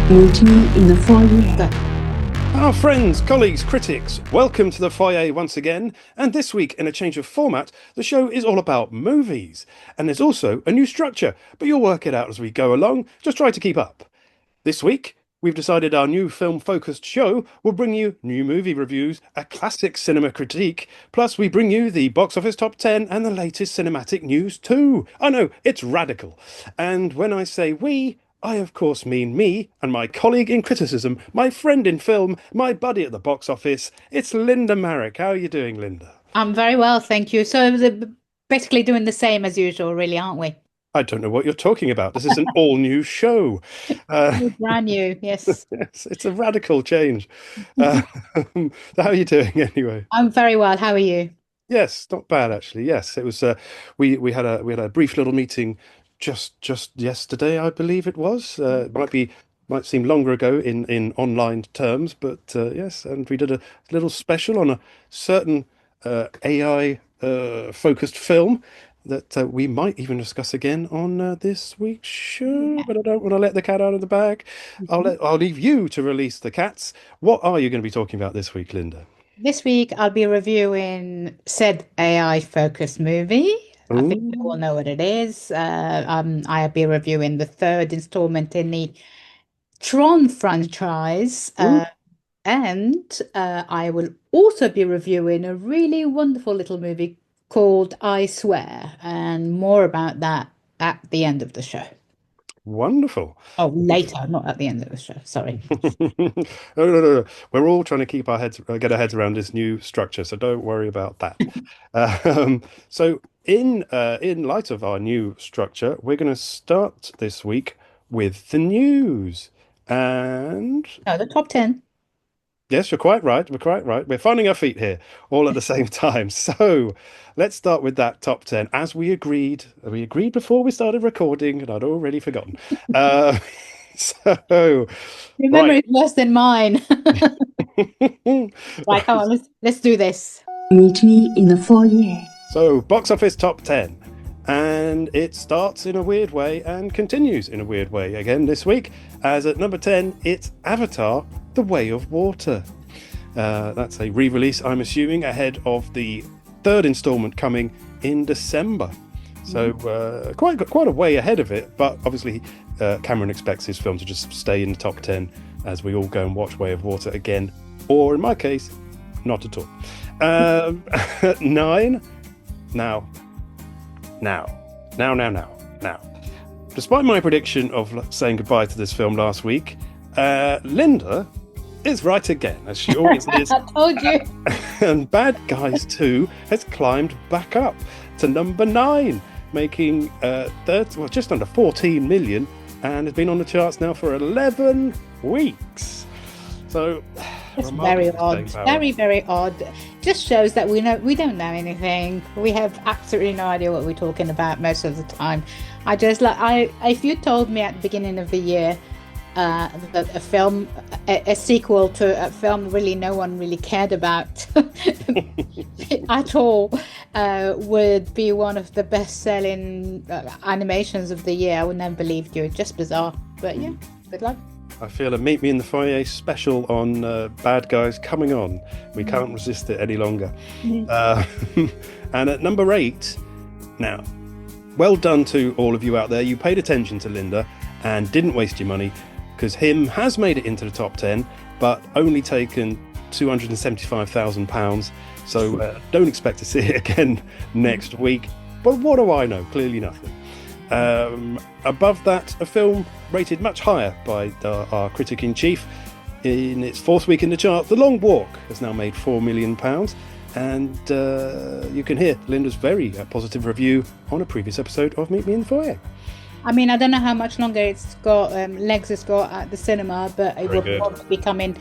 Meet me in the foyer. Our friends, colleagues, critics, welcome to the foyer once again. And this week, in a change of format, the show is all about movies. And there's also a new structure, but you'll work it out as we go along. Just try to keep up. This week, we've decided our new film-focused show will bring you new movie reviews, a classic cinema critique, plus we bring you the box office top 10 and the latest cinematic news too. I know, it's radical. And when I say we, I of course mean me and my colleague in criticism, my friend in film, my buddy at the box office. It's Linda Marek. How are you doing, Linda? I'm very well, thank you. So basically doing the same as usual, really, aren't we? I don't know what you're talking about. This is an all-new show. Brand new, yes. Yes, it's a radical change. How are you doing anyway? I'm very well. How are you? Yes, not bad actually. Yes, it was. We had a brief little meeting just yesterday, I believe it was. Might seem longer ago in online terms, but yes, and we did a little special on a certain AI focused film that we might even discuss again on this week's show, but I don't want to let the cat out of the bag. I'll leave you to release the cats. What are you going to be talking about this week, Linda? This week I'll be reviewing said AI-focused movie. I think you all know what it is. I'll be reviewing the third installment in the Tron franchise. And I will also be reviewing a really wonderful little movie called ISwear, and more about that at the end of the show. Wonderful. Oh, later, not at the end of the show. Sorry. No. We're all trying to keep our heads, get our heads around this new structure, so don't worry about that. So, in light of our new structure, we're going to start this week with the news and the top 10. Yes, you're quite right. We're quite right. We're finding our feet here all at the same time. So let's start with that top 10. As we agreed before we started recording, and I'd already forgotten. So your memory is worse than mine. Right, come on, let's do this. Meet me in the foyer. So box office top 10. And it starts in a weird way and continues in a weird way again this week, as at number 10, it's Avatar: The Way of Water. That's a re-release, I'm assuming, ahead of the third installment coming in December. So quite a way ahead of it, but obviously Cameron expects his film to just stay in the top 10 as we all go and watch Way of Water again, or in my case, not at all. 9, now. Despite my prediction of saying goodbye to this film last week, Linda is right again, as she always is. I told you. And Bad Guys 2 has climbed back up to number 9, making just under 14 million, and has been on the charts now for 11 weeks. So it's very odd. Very, very odd. Just shows that we don't know anything. We have absolutely no idea what we're talking about most of the time. If you told me at the beginning of the year that a sequel to a film really no one really cared about at all would be one of the best-selling animations of the year, I would never believed you. It's just bizarre. But yeah, good luck. I feel a Meet Me in the Foyer special on Bad Guys coming on. We can't resist it any longer. And at number 8, now, well done to all of you out there. You paid attention to Linda and didn't waste your money, because Him has made it into the top 10, but only taken £275,000. So don't expect to see it again next week. But what do I know? Clearly nothing. Above that, a film rated much higher by our critic-in-chief. In its 4th week in the chart, The Long Walk has now made £4 million, and you can hear Linda's very positive review on a previous episode of Meet Me in the Foyer. I mean, I don't know how much longer it's got legs it's got at the cinema, but it will probably be coming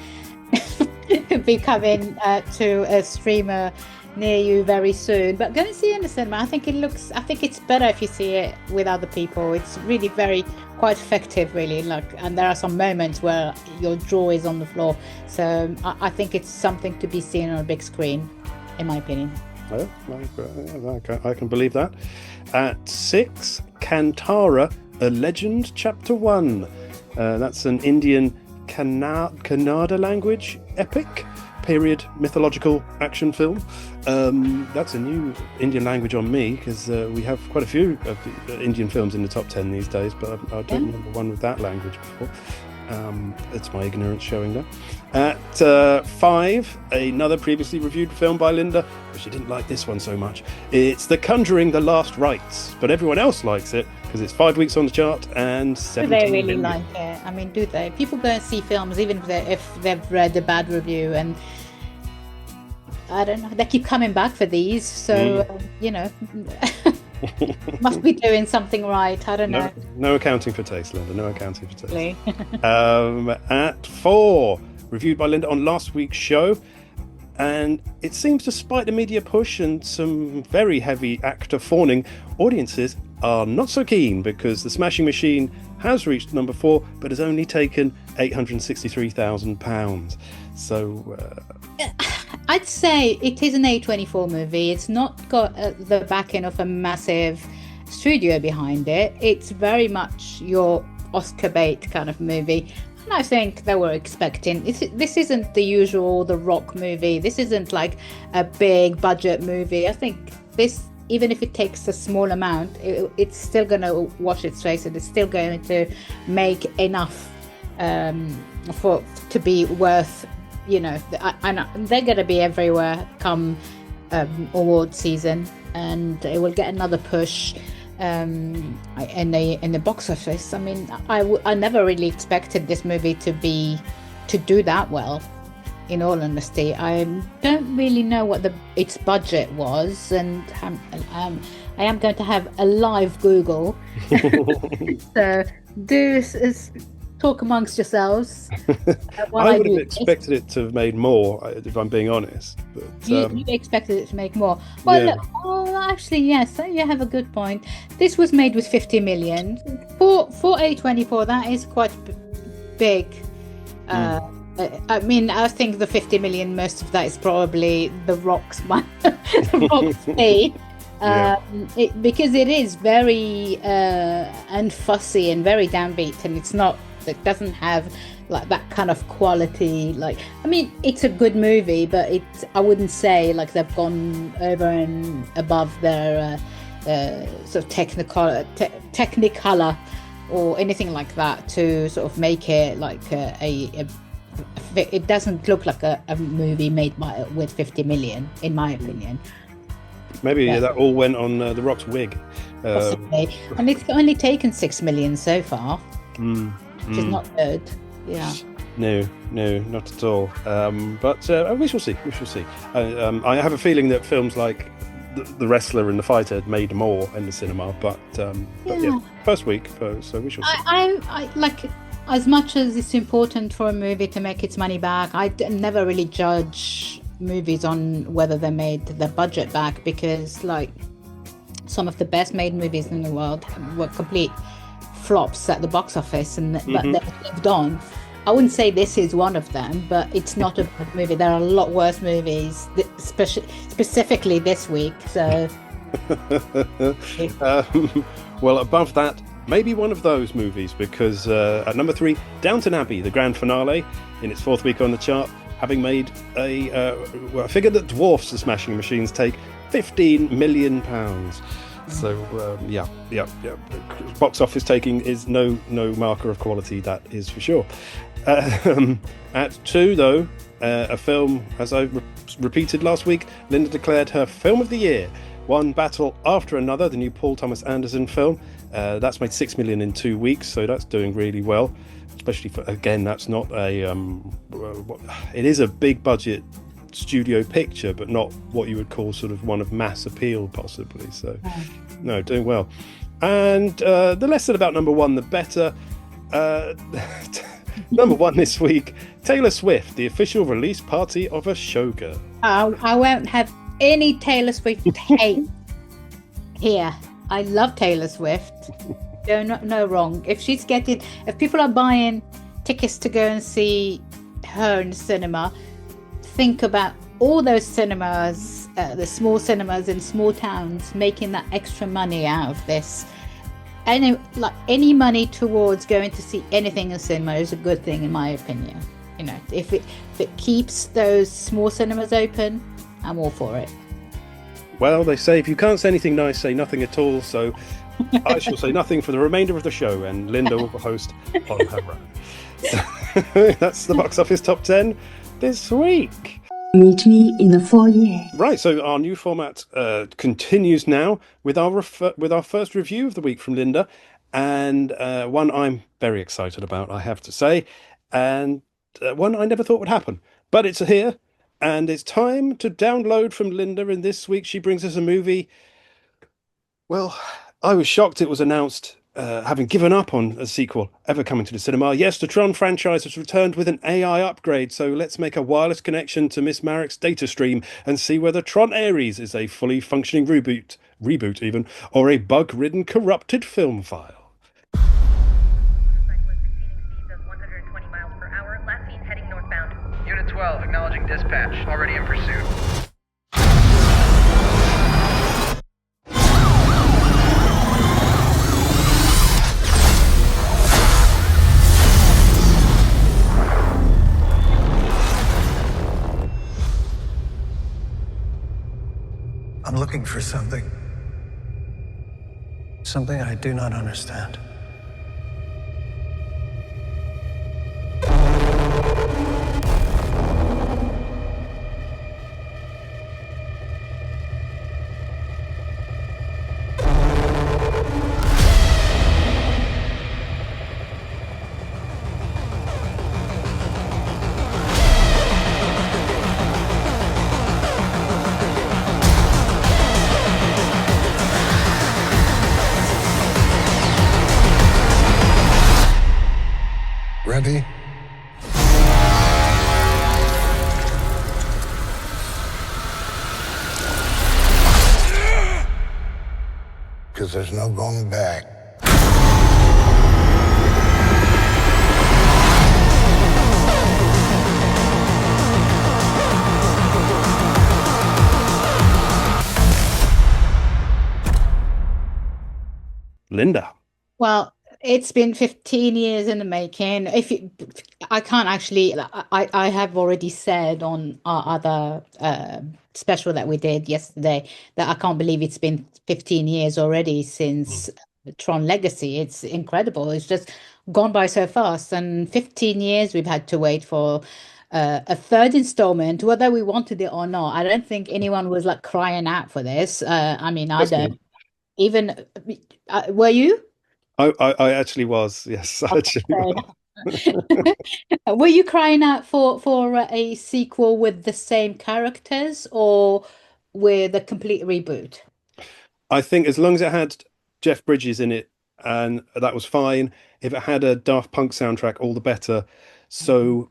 to a streamer near you very soon. But go and see it in the cinema. I think it's better if you see it with other people. It's really quite effective, really. And there are some moments where your jaw is on the floor. So I think it's something to be seen on a big screen, in my opinion. Oh, I can believe that. At 6, Kantara, A Legend, Chapter 1. That's an Indian Kannada language epic period mythological action film. That's a new Indian language on me, because we have quite a few of the Indian films in the top 10 these days, but I don't remember one with that language before. It's my ignorance showing there. At 5, another previously reviewed film by Linda, but she didn't like this one so much. It's The Conjuring: The Last Rites, but everyone else likes it because it's 5 weeks on the chart and 17 Do they really million. like it? I mean, do they? People go and see films even if they've read a bad review, and I don't know, they keep coming back for these, so must be doing something right. I don't know. No accounting for taste, Linda. No accounting for taste. At 4, reviewed by Linda on last week's show, and it seems, despite the media push and some very heavy actor fawning, audiences are not so keen, because The Smashing Machine has reached number 4 but has only taken £863,000. So I'd say it is an A24 movie. It's not got the backing of a massive studio behind it. It's very much your Oscar bait kind of movie. And I think they were expecting, this isn't the usual The Rock movie. This isn't like a big budget movie. I think this, even if it takes a small amount, it's still going to wash its face, and it's still going to make enough to be worth, and they're going to be everywhere come award season, and it will get another push in the box office. I mean, I never really expected this movie to do that well, in all honesty. I don't really know what its budget was, and I am going to have a live Google. So talk amongst yourselves. I would have expected it to have made more, if I'm being honest. But, you expected it to make more. Well, yeah. Actually, yes, you have a good point. This was made with 50 million. For A24, that is quite big. I mean, I think the 50 million, most of that is probably The Rock's money, The Rock's pay. Because it is very unfussy and very downbeat, and it doesn't have like that kind of quality. Like, I mean, it's a good movie, but I wouldn't say like they've gone over and above their sort of technicolor or anything like that to sort of make it like it doesn't look like a movie made with 50 million, in my opinion. Maybe that all went on The Rock's wig. Possibly. And it's only taken 6 million so far, which is not good. Yeah. No, not at all. But we shall see. I have a feeling that films like The Wrestler and The Fighter made more in the cinema, but first week, so we shall see. I like, as much as it's important for a movie to make its money back, I never really judge movies on whether they made their budget back, because like some of the best made movies in the world were complete flops at the box office, but they've lived on. I wouldn't say this is one of them, but it's not a bad movie. There are a lot worse movies, specifically this week. So, well, above that, maybe one of those movies, because at number 3, Downton Abbey, the grand finale, in its 4th week on the chart, having made a figure that dwarfs The Smashing Machines take, £15 million. So box office taking is no marker of quality, that is for sure. At 2, though, a film, as I repeated last week, Linda declared her film of the year, One Battle After Another, the new Paul Thomas Anderson film. That's made 6 million in 2 weeks, so that's doing really well. Especially for, again, that's not it is a big budget studio picture, but not what you would call sort of one of mass appeal, possibly. So, no, doing well. And the less said about number 1, the better. Number 1 this week, Taylor Swift, the official release party of a showgirl. I won't have any Taylor Swift hate here. I love Taylor Swift. No wrong. If people are buying tickets to go and see her in the cinema, think about all those cinemas, the small cinemas in small towns, making that extra money out of this. any money towards going to see anything in cinema is a good thing, in my opinion. You know, if it keeps those small cinemas open, I'm all for it. Well, they say if you can't say anything nice, say nothing at all. So I shall say nothing for the remainder of the show, and Linda will host on her own. That's the box office top 10 this week. Meet me in the foyer. Right, so our new format continues now with our first review of the week from Linda, and one I'm very excited about, I have to say, and one I never thought would happen, but it's here, and it's time to download from Linda. And this week she brings us a movie. Well, I was shocked it was announced, having given up on a sequel ever coming to the cinema. Yes, the Tron franchise has returned with an AI upgrade, so let's make a wireless connection to Miss Marrick's data stream and see whether TronAres is a fully functioning reboot even, or a bug-ridden, corrupted film file. Cyclist exceeding speeds of 120 miles per hour. Last seen heading northbound. Unit 12, acknowledging dispatch. Already in pursuit. I'm looking for something. Something I do not understand. Ready? Because there's no going back. Linda. Well, it's been 15 years in the making. I can't actually. I have already said on our other special that we did yesterday that I can't believe it's been 15 years already since Tron Legacy. It's incredible. It's just gone by so fast. And 15 years we've had to wait for a third installment, whether we wanted it or not. I don't think anyone was like crying out for this. I mean, I don't. Even were you? I actually was, yes. I actually was. Were you crying out for a sequel with the same characters or with a complete reboot? I think as long as it had JeffBridges in it, and that was fine. If it had a Daft Punk soundtrack, all the better. So,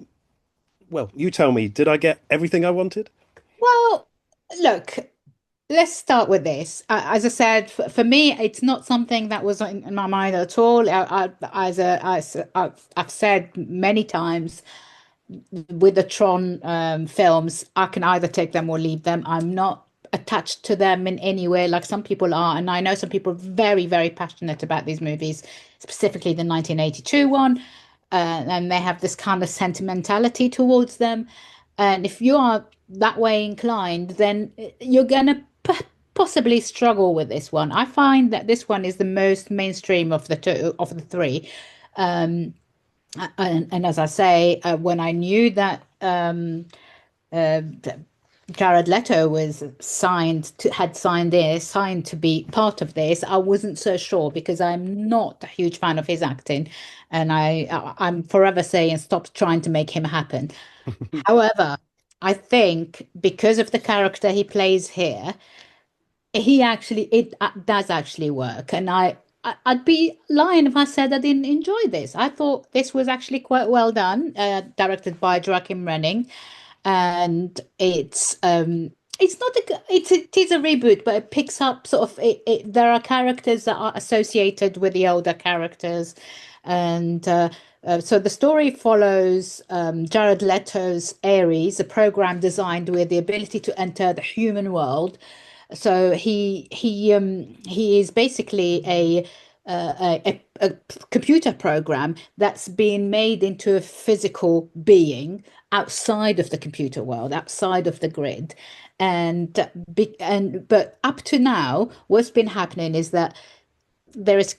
well, you tell me, did I get everything I wanted? Well, look, let's start with this. As I said, for me, it's not something that was in my mind at all. I've said many times with the Tron films, I can either take them or leave them. I'm not attached to them in any way like some people are. And I know some people are very, very passionate about these movies, specifically the 1982 one. And they have this kind of sentimentality towards them. And if you are that way inclined, then you're going to possibly struggle with this one. I find that this one is the most mainstream of the three. And as I say, when I knew that Jared Leto was signed to be part of this, I wasn't so sure because I'm not a huge fan of his acting, and I'm forever saying stop trying to make him happen. However, I think because of the character he plays here, it does actually work, and I'd be lying if I said I didn't enjoy this. I thought this was actually quite well done, directed by JoachimRonning, and it is a reboot, but it picks up sort of there are characters that are associated with the older characters, and so the story follows Jared Leto's Ares, a program designed with the ability to enter the human world. So he is basically a a computer program that's being made into a physical being outside of the computer world, outside of the grid. But up to now, what's been happening is that there is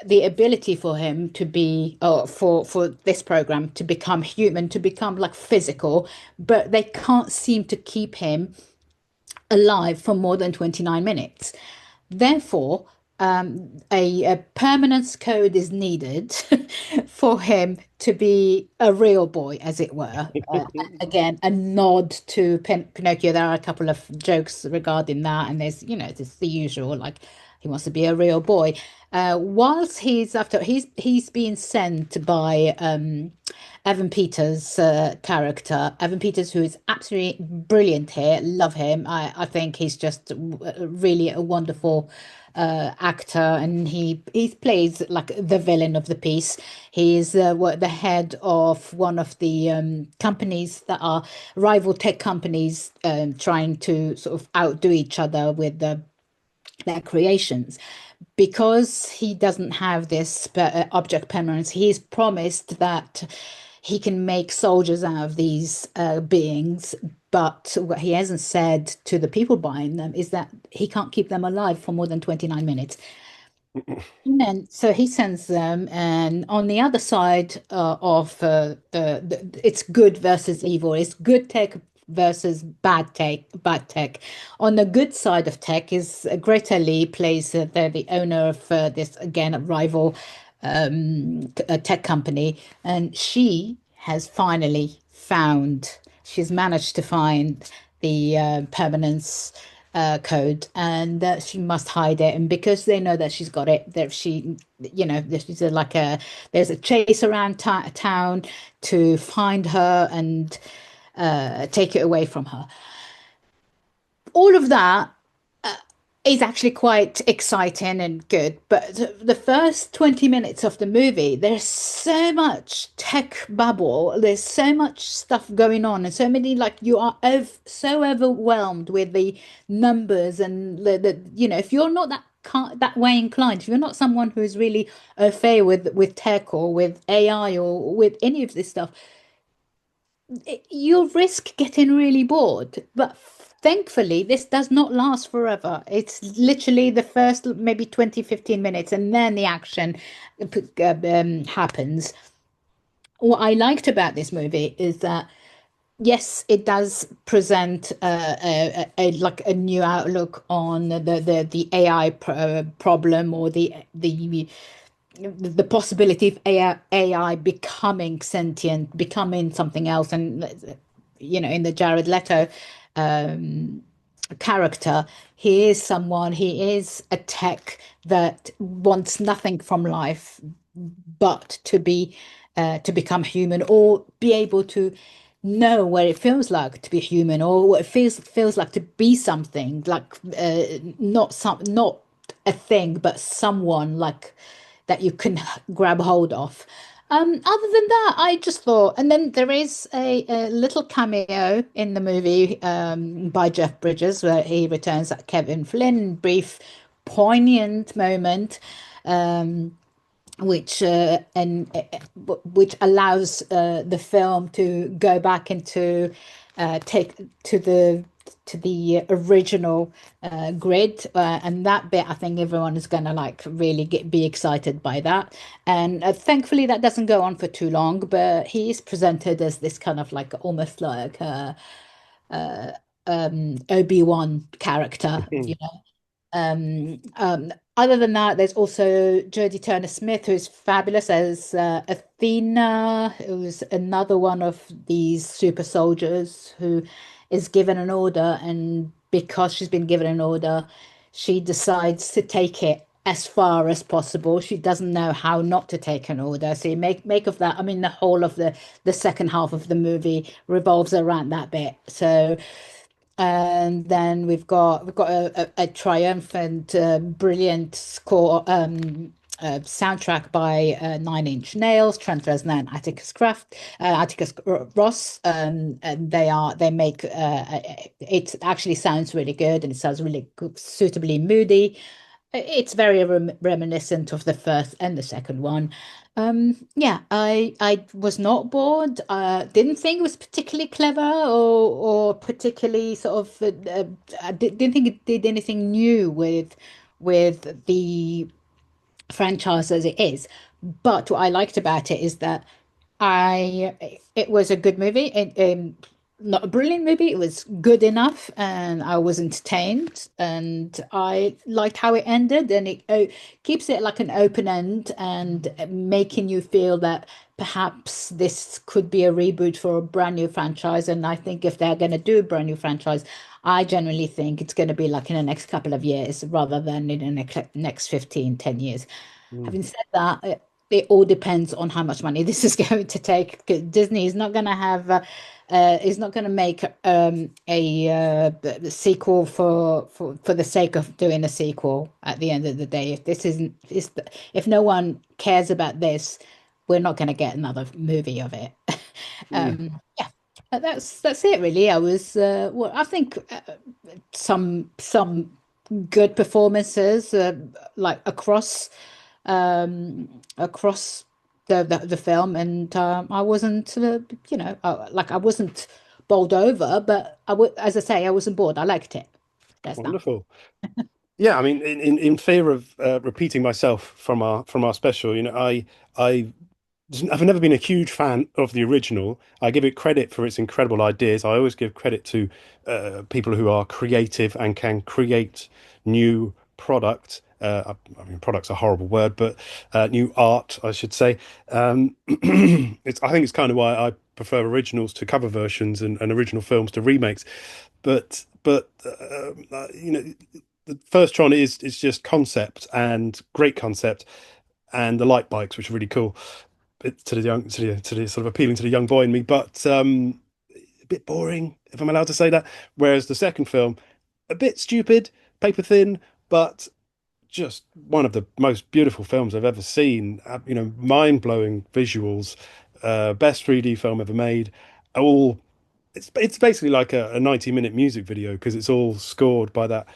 the ability for him to be, or for this program to become human, to become like physical, but they can't seem to keep him alive for more than 29 minutes. Therefore, a permanence code is needed for him to be a real boy, as it were. Again, a nod to Pinocchio. There are a couple of jokes regarding that, and there's the usual, like he wants to be a real boy. Whilst he's being sent by Evan Peters' character, Evan Peters, who is absolutely brilliant here. Love him. I think he's just really a wonderful actor, and he plays like the villain of the piece. He's the head of one of the companies that are rival tech companies, trying to sort of outdo each other with their creations. Because he doesn't have this object permanence, he's promised that he can make soldiers out of these beings. But what he hasn't said to the people buying them is that he can't keep them alive for more than 29 minutes. And then, so he sends them, and on the other side it's good versus evil. It's good tech versus bad tech. On the good side of tech is Greta Lee plays they're the owner of this again rival a tech company, and she's managed to find the permanence code, and she must hide it. And because they know that she's got it, that there's a chase around town to find her and take it away from her. All of that is actually quite exciting and good, but the first 20 minutes of the movie, there's so much tech bubble, there's so much stuff going on, and so many, like, you are so overwhelmed with the numbers, and if you're not that way inclined, if you're not someone who is really au fait with tech or with AI or with any of this stuff, you'll risk getting really bored. But thankfully, this does not last forever. It's literally the first maybe 20-15 minutes, and then the action happens. What I liked about this movie is that, yes, it does present a new outlook on the AI problem, or the possibility of AI becoming sentient, becoming something else. And in the Jared Leto character, he is a tech that wants nothing from life but to become human, or be able to know what it feels like to be human, or what it feels like to be something, like not a thing, but someone like that you can grab hold of. Other than that, I just thought, and then there is a little cameo in the movie by JeffBridges, where he returns at Kevin Flynn, brief, poignant moment, which allows the film to go back into take to the original grid, and that bit, I think everyone is going to really be excited by that. And thankfully that doesn't go on for too long, but he is presented as this kind of almost like Obi-Wan character. Other than that, there's also Jodie Turner-Smith, who's fabulous as Athena, who's another one of these super soldiers who is given an order, and because she's been given an order, she decides to take it as far as possible. She doesn't know how not to take an order. So you make of that. I mean, the whole of the second half of the movie revolves around that bit. So, and then we've got a triumphant, brilliant score. Soundtrack by Nine Inch Nails, Trent Reznor, and Atticus Ross, and they make it actually sounds really good, and it sounds really good, suitably moody. It's very reminiscent of the first and the second one. Yeah, I was not bored. Didn't think it was particularly clever or particularly sort of. I didn't think it did anything new with the franchise as it is. But what I liked about it is that it was a good movie. Not a brilliant movie. It was good enough, and I was entertained, and I liked how it ended. And it keeps it like an open end and making you feel that perhaps this could be a reboot for a brand new franchise. And I think if they're going to do a brand new franchise, I generally think it's going to be like in the next couple of years rather than in the next 15, 10 years. Mm. Having said that, it all depends on how much money this is going to take. 'Cause Disney is not going to have, is not going to make a sequel for the sake of doing a sequel. At the end of the day, if this isn't, if no one cares about this, we're not going to get another movie of it. Yeah, that's it really. Well, I think some good performances like across the film, and I wasn't like I wasn't bowled over, but as I say, I wasn't bored. I liked it. That's that. Wonderful. Yeah, I mean, in fear of repeating myself from our special, I've never been a huge fan of the original. I give it credit for its incredible ideas. I always give credit to people who are creative and can create new product. I mean, product's a horrible word, but new art, I should say. I think it's kind of why I prefer originals to cover versions and original films to remakes. But the first Tron is just concept and great concept, and the light bikes, which are really cool. To the sort of appealing to the young boy in me, but a bit boring, if I'm allowed to say that. Whereas the second film, a bit stupid, paper thin, but just one of the most beautiful films I've ever seen. Mind-blowing visuals, best 3D film ever made. All it's basically like a 90-minute music video because it's all scored by that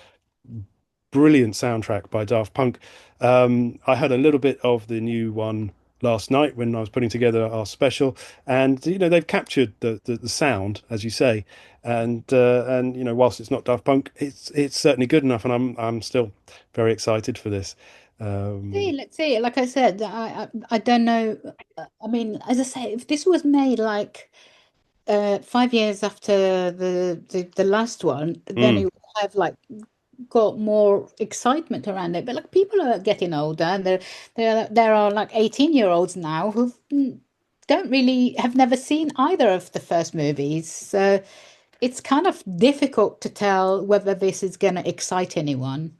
brilliant soundtrack by Daft Punk. I had a little bit of the new one last night when I was putting together our special, and they've captured the sound, as you say, and whilst it's not Daft Punk, it's certainly good enough, and I'm still very excited for this. Let's see. Like I said, I don't know. I mean, as I say, if this was made like 5 years after the last one, then it would have like got more excitement around it. But like people are getting older, and there are like 18-year-olds now who don't really have never seen either of the first movies. So it's kind of difficult to tell whether this is going to excite anyone.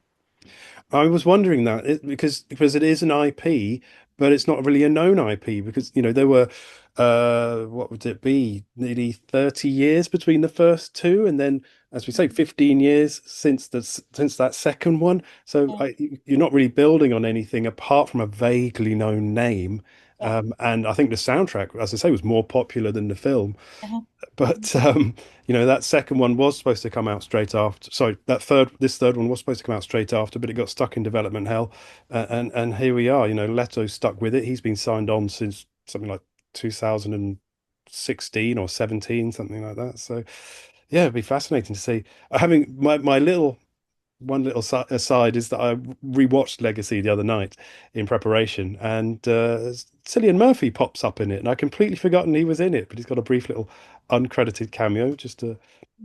I was wondering that because it is an IP, but it's not really a known IP because there were what would it be, nearly 30 years between the first two, and then, as we say, 15 years since that second one. So you're not really building on anything apart from a vaguely known name. And I think the soundtrack, as I say, was more popular than the film. But that second one was supposed to come out straight after. Sorry, this third one was supposed to come out straight after, but it got stuck in development hell. And here we are. Leto's stuck with it. He's been signed on since something like 2016 or 17, something like that. So yeah, it'd be fascinating to see. Having my little aside is that I rewatched Legacy the other night in preparation, and Cillian Murphy pops up in it, and I completely forgotten he was in it, but he's got a brief little uncredited cameo, just a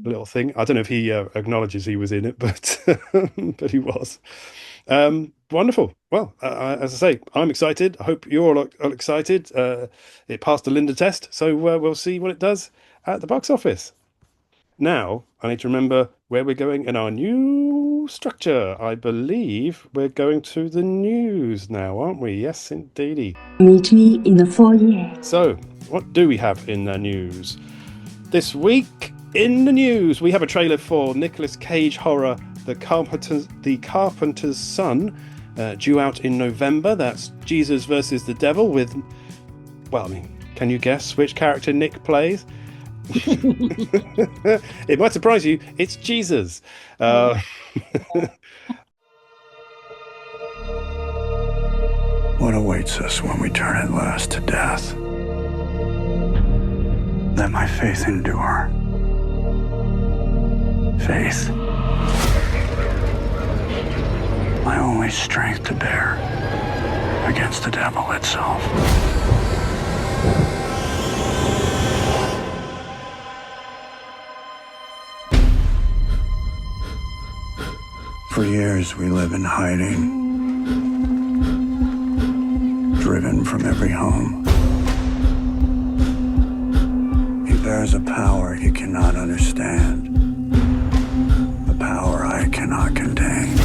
little thing. I don't know if he acknowledges he was in it, but but he was. Wonderful. Well, as I say, I'm excited. I hope you're all excited. It passed the Linda test, so we'll see what it does at the box office. Now, I need to remember where we're going in our new structure. I believe we're going to the news now, aren't we? Yes, indeedy. Meet me in the foyer. So, what do we have in the news? This week in the news, we have a trailer for Nicolas Cage horror The Carpenter's Son, due out in November. That's Jesus versus the Devil with, well, I mean, can you guess which character Nick plays? It might surprise you, it's Jesus. what awaits us when we turn at last to death. Let my faith endure. Faith. My only strength to bear against the devil itself. For years we live in hiding, driven from every home. He bears a power he cannot understand, a power I cannot contain.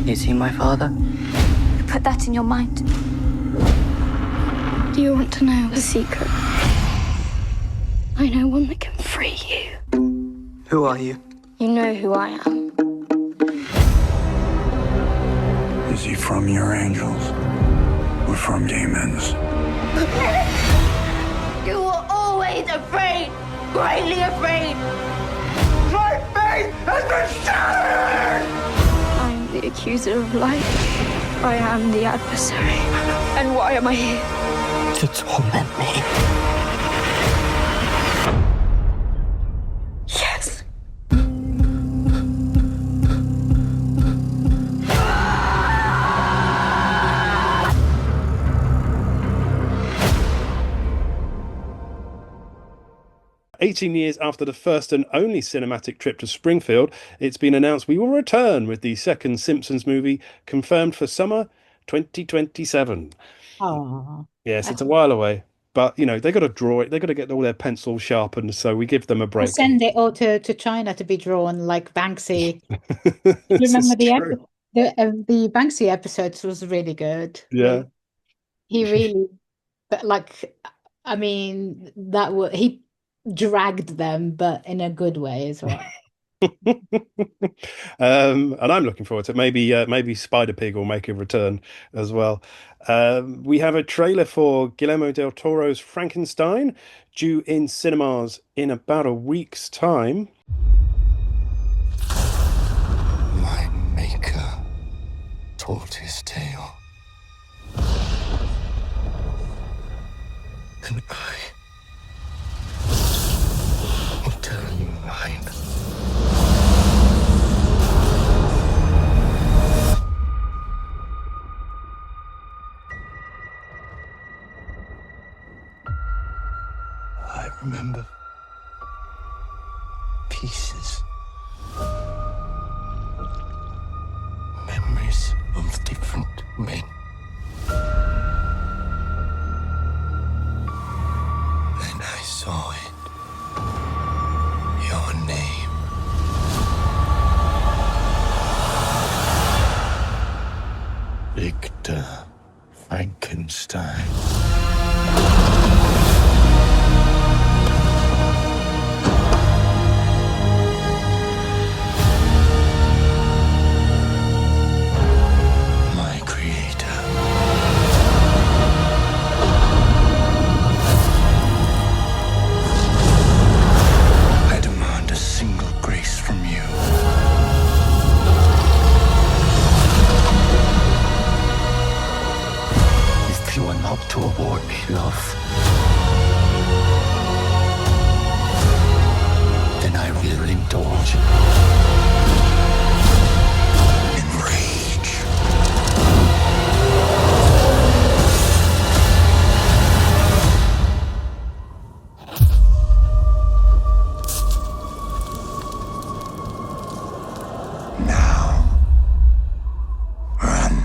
Is he my father? You put that in your mind. Do you want to know a secret? I know one that can free you. Who are you? You know who I am. Is he from your angels or from demons? You were always afraid, greatly afraid. My faith has been shattered! I am the accuser of life. I am the adversary. And why am I here? To torment me. Yes. 18 years after the first and only cinematic trip to Springfield, it's been announced we will return with the second Simpsons movie, confirmed for summer 2027. Oh, Yes, it's a while away, but, you know, they got to draw it. They got to get all their pencils sharpened, so we give them a I'll break. send it all to China to be drawn like Banksy. This Remember is true. the Banksy episodes was really good. Yeah. He really, but like, I mean, he dragged them, but in a good way as well. And I'm looking forward to it. Maybe Spider Pig will make a return as well. We have a trailer for Guillermo del Toro's Frankenstein, due in cinemas in about a week's time. My maker told his tale. And I will tell you mine. I remember pieces, memories of different men. Then I saw it. Your name. Victor Frankenstein. My creator. I demand a single grace from you. If you are not to award me love, then I will indulge in rage. Now, run.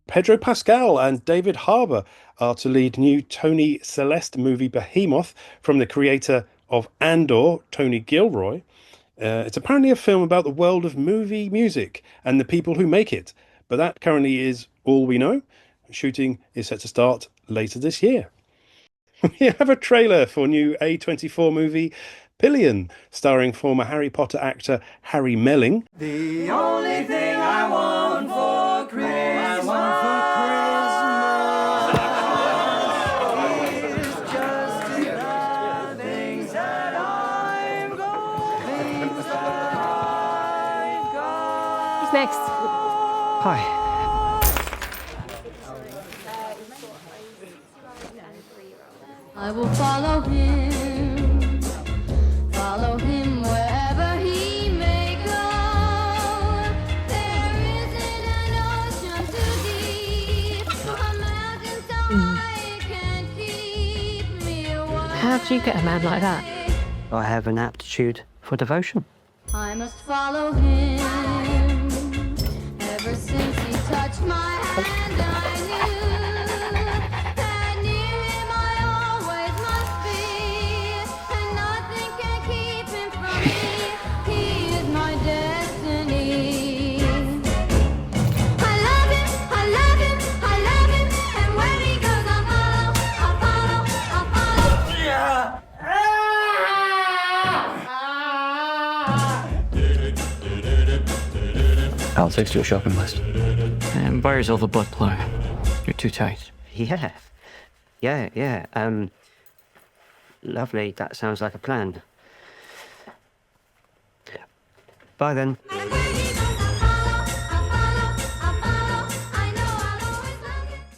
Pedro Pascal and David Harbour are to lead new Tony Celeste movie Behemoth from the creator of Andor, Tony Gilroy. It's apparently a film about the world of movie music and the people who make it, but that currently is all we know. Shooting is set to start later this year. We have a trailer for new A24 movie Pillion, starring former Harry Potter actor Harry Melling. The only thing I want for Christmas What's next? Hi. I will follow him wherever he may go. There isn't an ocean too deep, a mountain so high it can't keep me away. How do you get a man like that? I have an aptitude for devotion. I must follow him. Ever since he touched my hand, I knew that near him I always must be, and nothing can keep him from me. He is my destiny. I love him, I love him, I love him, and where he goes I follow, I follow. Yeah. I'll text you a shopping list. And where's all the blood flow? You're too tight. Yeah. Lovely. That sounds like a plan. Bye then.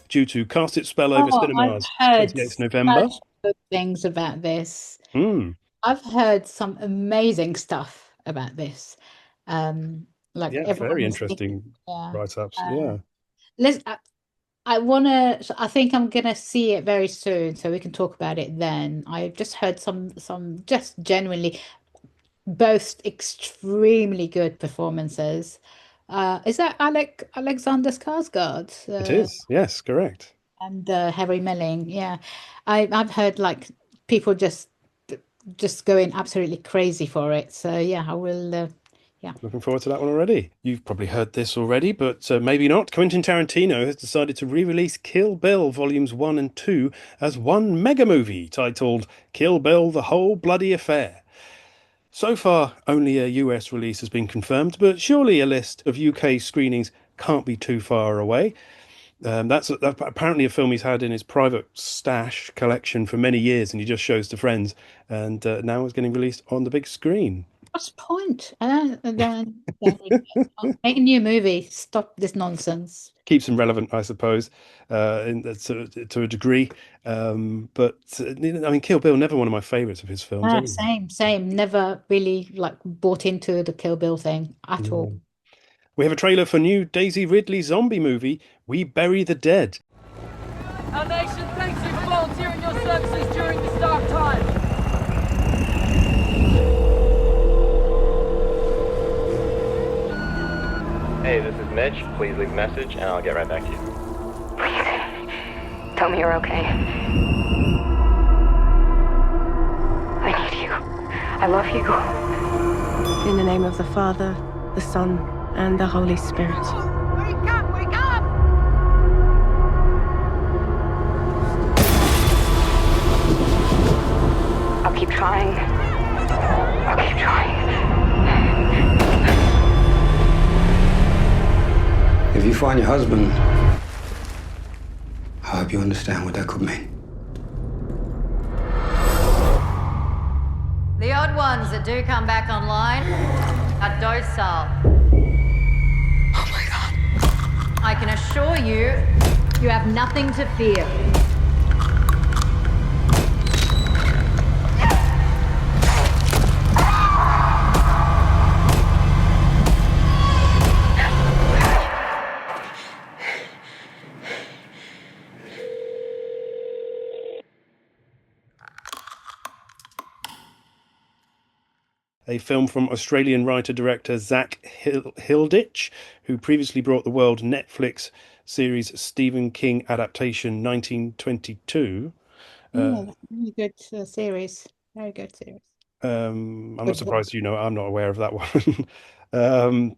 Due to cast its spell over cinemas, I've heard 28th November. such good things about this. Mm. I've heard some amazing stuff about this. Like Very interesting write-ups. I think I'm gonna see it very soon, so we can talk about it then. I've just heard some just genuinely both extremely good performances. Is that Alexander Skarsgård? It is, yes, correct. And Harry Melling, yeah. I've heard like people just going absolutely crazy for it. So yeah, I will. Yeah. Looking forward to that one already. You've probably heard this already, but maybe not. Quentin Tarantino has decided to re-release Kill Bill Volumes 1 and 2 as one mega movie titled Kill Bill: The Whole Bloody Affair. So far, only a US release has been confirmed, but surely a list of UK screenings can't be too far away. That's apparently a film he's had in his private stash collection for many years, and he just shows to friends, and now it's getting released on the big screen. What's the point? Make a new movie. Stop this nonsense. Keeps them relevant, I suppose, to a degree. But I mean, Kill Bill, never one of my favourites of his films. Anyway. Same. Never really bought into the Kill Bill thing at all. We have a trailer for new Daisy Ridley zombie movie, We Bury the Dead. Our nation thanks you for volunteering your services during this dark time. Hey, this is Mitch. Please leave a message and I'll get right back to you. Please, tell me you're okay. I need you. I love you. In the name of the Father, the Son, and the Holy Spirit. Wake up! Wake up! I'll keep trying. If you find your husband, I hope you understand what that could mean. The odd ones that do come back online are docile. Oh my God. I can assure you, you have nothing to fear. A film from Australian writer-director Zach Hilditch, who previously brought the world Netflix series Stephen King adaptation 1922. Really good series. Very good series. I'm not surprised I'm not aware of that one.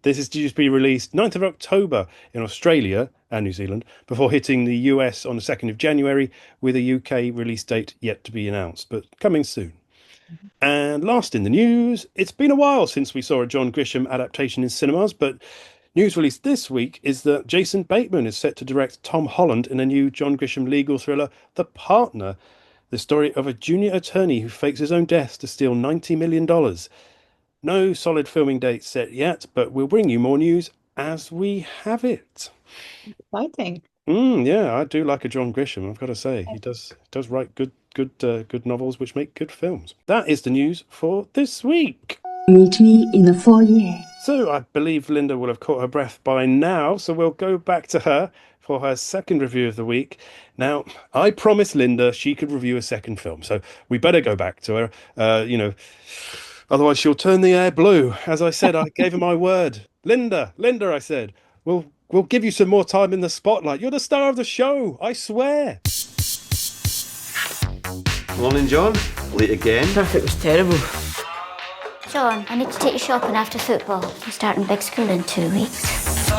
This is due to be released 9th of October in Australia and New Zealand, before hitting the US on the 2nd of January, with a UK release date yet to be announced, but coming soon. And last in the news, it's been a while since we saw a John Grisham adaptation in cinemas, but news released this week is that Jason Bateman is set to direct Tom Holland in a new John Grisham legal thriller, The Partner, the story of a junior attorney who fakes his own death to steal $90 million. No solid filming date set yet, but we'll bring you more news as we have it. Exciting. Yeah, I do like a John Grisham, I've got to say. He does write good novels which make good films. That is the news for this week. Meet me in the foyer. So I believe Linda will have caught her breath by now, so we'll go back to her for her second review of the week. Now, I promised Linda she could review a second film, so we better go back to her. Otherwise she'll turn the air blue. As I said, I gave her my word. Linda, I said, we'll give you some more time in the spotlight. You're the star of the show, I swear. Morning, John. Late again. Traffic was terrible. John, I need to take you shopping after football. I'm starting big school in 2 weeks.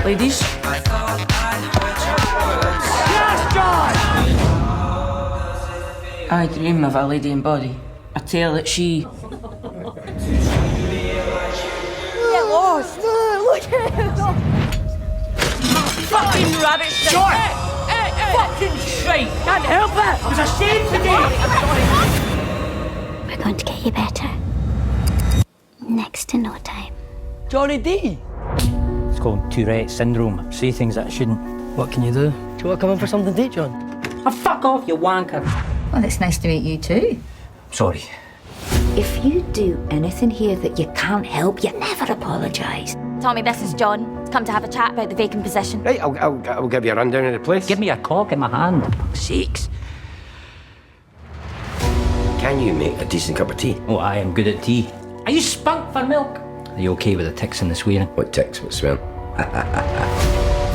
Ladies? Yes, John! I dream of a lady in body. I tell that she... Get lost! Look at him! Fucking rabbit! John! Hey! Fucking shite! Can't help it! I was ashamed today! We're going to get you better. Next to no time. Johnny D! It's called Tourette syndrome. I say things that I shouldn't. What can you do? Do you want to come in for something to eat, John? Oh, fuck off, you wanker! Well, it's nice to meet you too. Sorry. If you do anything here that you can't help, you never apologise. Tommy, this is John. He's come to have a chat about the vacant position. Right, I'll give you a rundown of the place. Give me a cock in my hand. Sakes. Can you make a decent cup of tea? Oh, I am good at tea. Are you spunk for milk? Are you okay with the ticks and the swearing? What ticks? What swearing?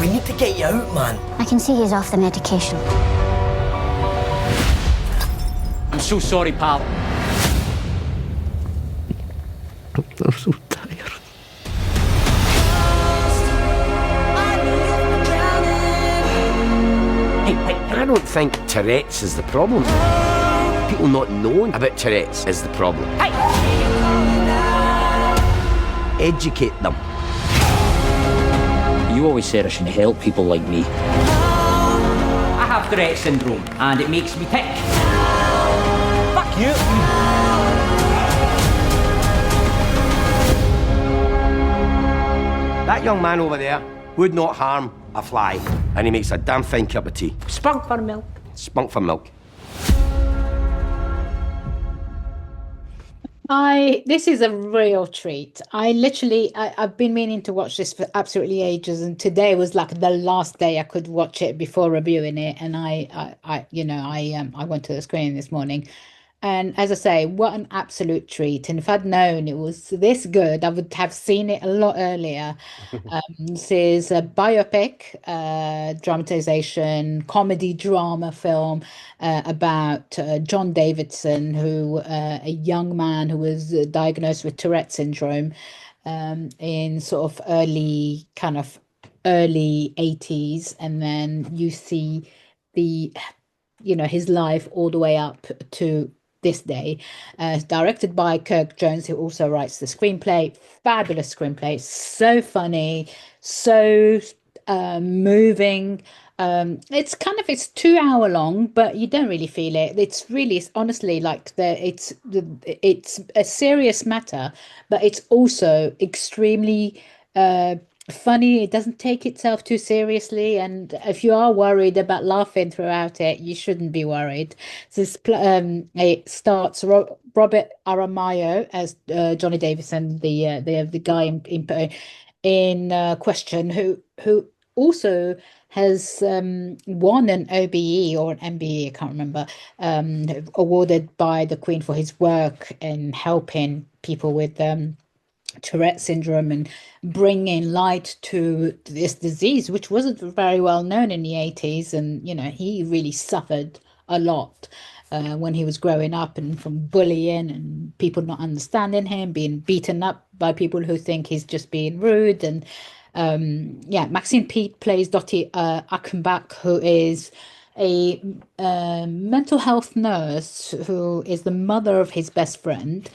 We need to get you out, man. I can see he's off the medication. I'm so sorry, pal. I'm so tired. Hey, I don't think Tourette's is the problem. People not knowing about Tourette's is the problem. Hey! Educate them. You always said I should help people like me. I have Tourette syndrome, and it makes me tick. Fuck you! That young man over there would not harm a fly, and he makes a damn fine cup of tea. Spunk for milk. Spunk for milk. This is a real treat. I've been meaning to watch this for absolutely ages, and today was like the last day I could watch it before reviewing it. And I went to the screening this morning, and as I say, what an absolute treat. And if I'd known it was this good, I would have seen it a lot earlier. This is a biopic, dramatization, comedy drama film about John Davidson, who a young man who was diagnosed with Tourette syndrome in sort of early 80s, and then you see his life all the way up to this day. Directed by Kirk Jones, who also writes the screenplay. Fabulous screenplay, so funny, so moving. It's 2 hour long, but you don't really feel it. It's honestly like it's a serious matter, but it's also extremely funny. It doesn't take itself too seriously, and if you are worried about laughing throughout it, you shouldn't be worried. It starts Robert Aramayo as Johnny Davison, the guy in question, who also has won an OBE or an MBE, I can't remember, awarded by the Queen for his work in helping people with Tourette syndrome and bringing light to this disease, which wasn't very well known in the 80s. And, he really suffered a lot when he was growing up, and from bullying and people not understanding him, being beaten up by people who think he's just being rude. And Maxine Peete plays Dottie Achenbach, who is a mental health nurse who is the mother of his best friend.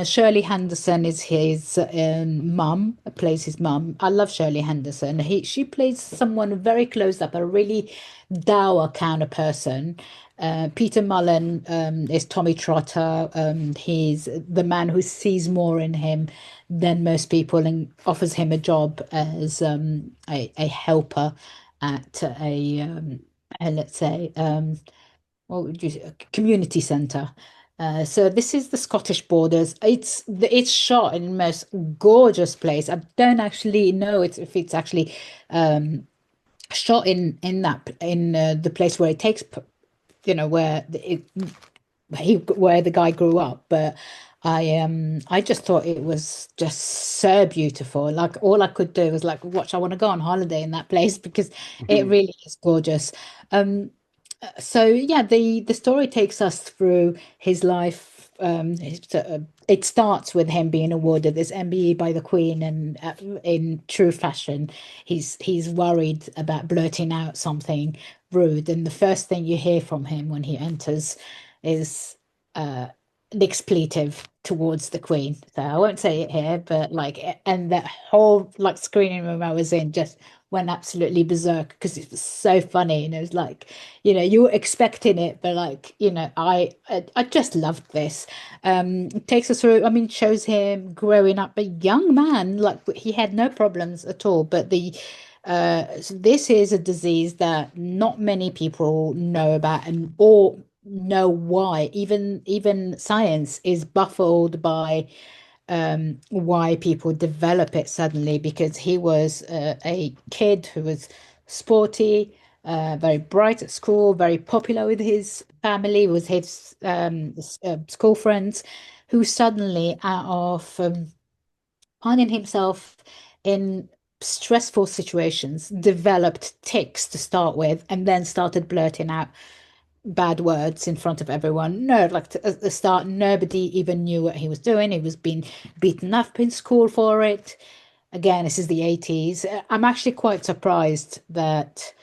Shirley Henderson is his mum, plays his mum. I love Shirley Henderson. She plays someone very close up, a really dour kind of person. Peter Mullen is Tommy Trotter. He's the man who sees more in him than most people and offers him a job as a helper at let's say, what would you say, a community centre. So this is the Scottish borders. It's shot in the most gorgeous place. I don't actually know if it's actually shot in the place where it takes, where where the guy grew up. But I just thought it was just so beautiful. Like all I could do was like watch. I want to go on holiday in that place because it really is gorgeous. So yeah, the story takes us through his life. It starts with him being awarded this MBE by the Queen, and in true fashion, he's worried about blurting out something rude, and the first thing you hear from him when he enters is the expletive towards the Queen. So I won't say it here, but and that whole screening room I was in just went absolutely berserk because it was so funny, and it was you were expecting it, but I just loved this. It takes us through, shows him growing up a young man, he had no problems at all, but this is a disease that not many people know about or know why. Even science is baffled by why people develop it suddenly, because he was a kid who was sporty, very bright at school, very popular with his family, with his school friends, who suddenly, out of finding himself in stressful situations, developed tics to start with, and then started blurting out bad words in front of everyone. No, at the start, nobody even knew what he was doing. He was being beaten up in school for it. Again, this is the 80s. I'm actually quite surprised that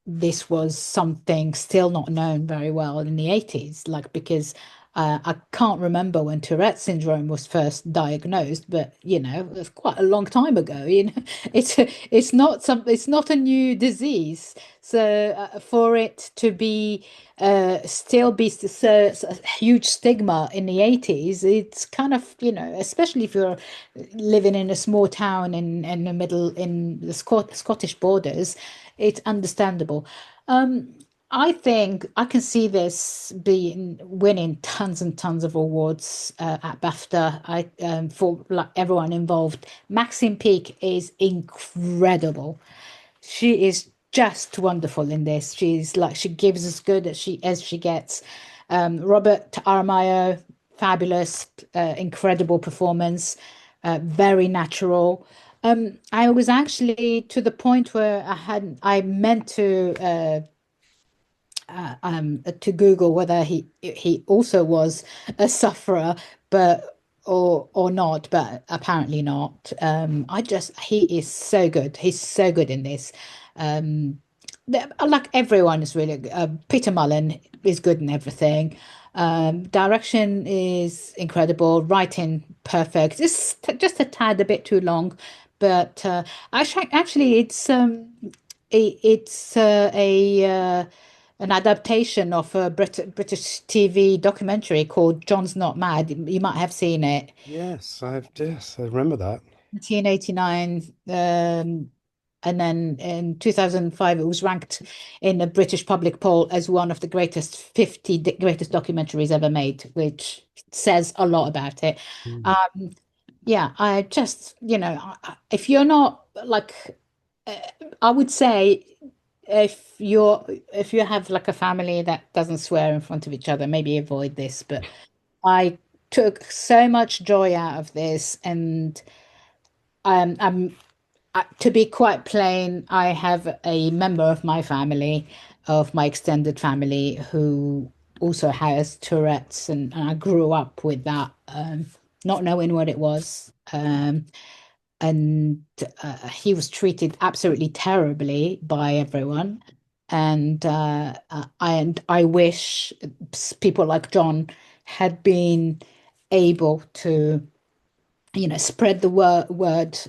this was something still not known very well in the 80s, because I can't remember when Tourette syndrome was first diagnosed, but it's quite a long time ago. It's not a new disease. So for it to be still be so a huge stigma in the 80s, it's kind of, especially if you're living in a small town in the Scottish borders, it's understandable. I think I can see this winning tons and tons of awards at BAFTA. For everyone involved. Maxine Peake is incredible. She is just wonderful in this. She gives as good as she gets. Robert Aramayo, fabulous, incredible performance, very natural. I was actually to the point where I meant to Google whether he also was a sufferer, or not, but apparently not. He is so good. He's so good in this. Everyone is really good. Peter Mullen is good in everything. Direction is incredible. Writing perfect. It's just a tad a bit too long, but actually it's an adaptation of a British TV documentary called John's Not Mad. You might have seen it. Yes, I remember that. 1989, and then in 2005, it was ranked in a British public poll as one of the 50 greatest documentaries ever made, which says a lot about it. Yeah, I just, if you're not I would say, if you have a family that doesn't swear in front of each other, maybe avoid this. But I took so much joy out of this, and to be quite plain, I have a member of my family, of my extended family, who also has Tourette's, and I grew up with that, not knowing what it was. And he was treated absolutely terribly by everyone, and I wish people like John had been able to, spread the word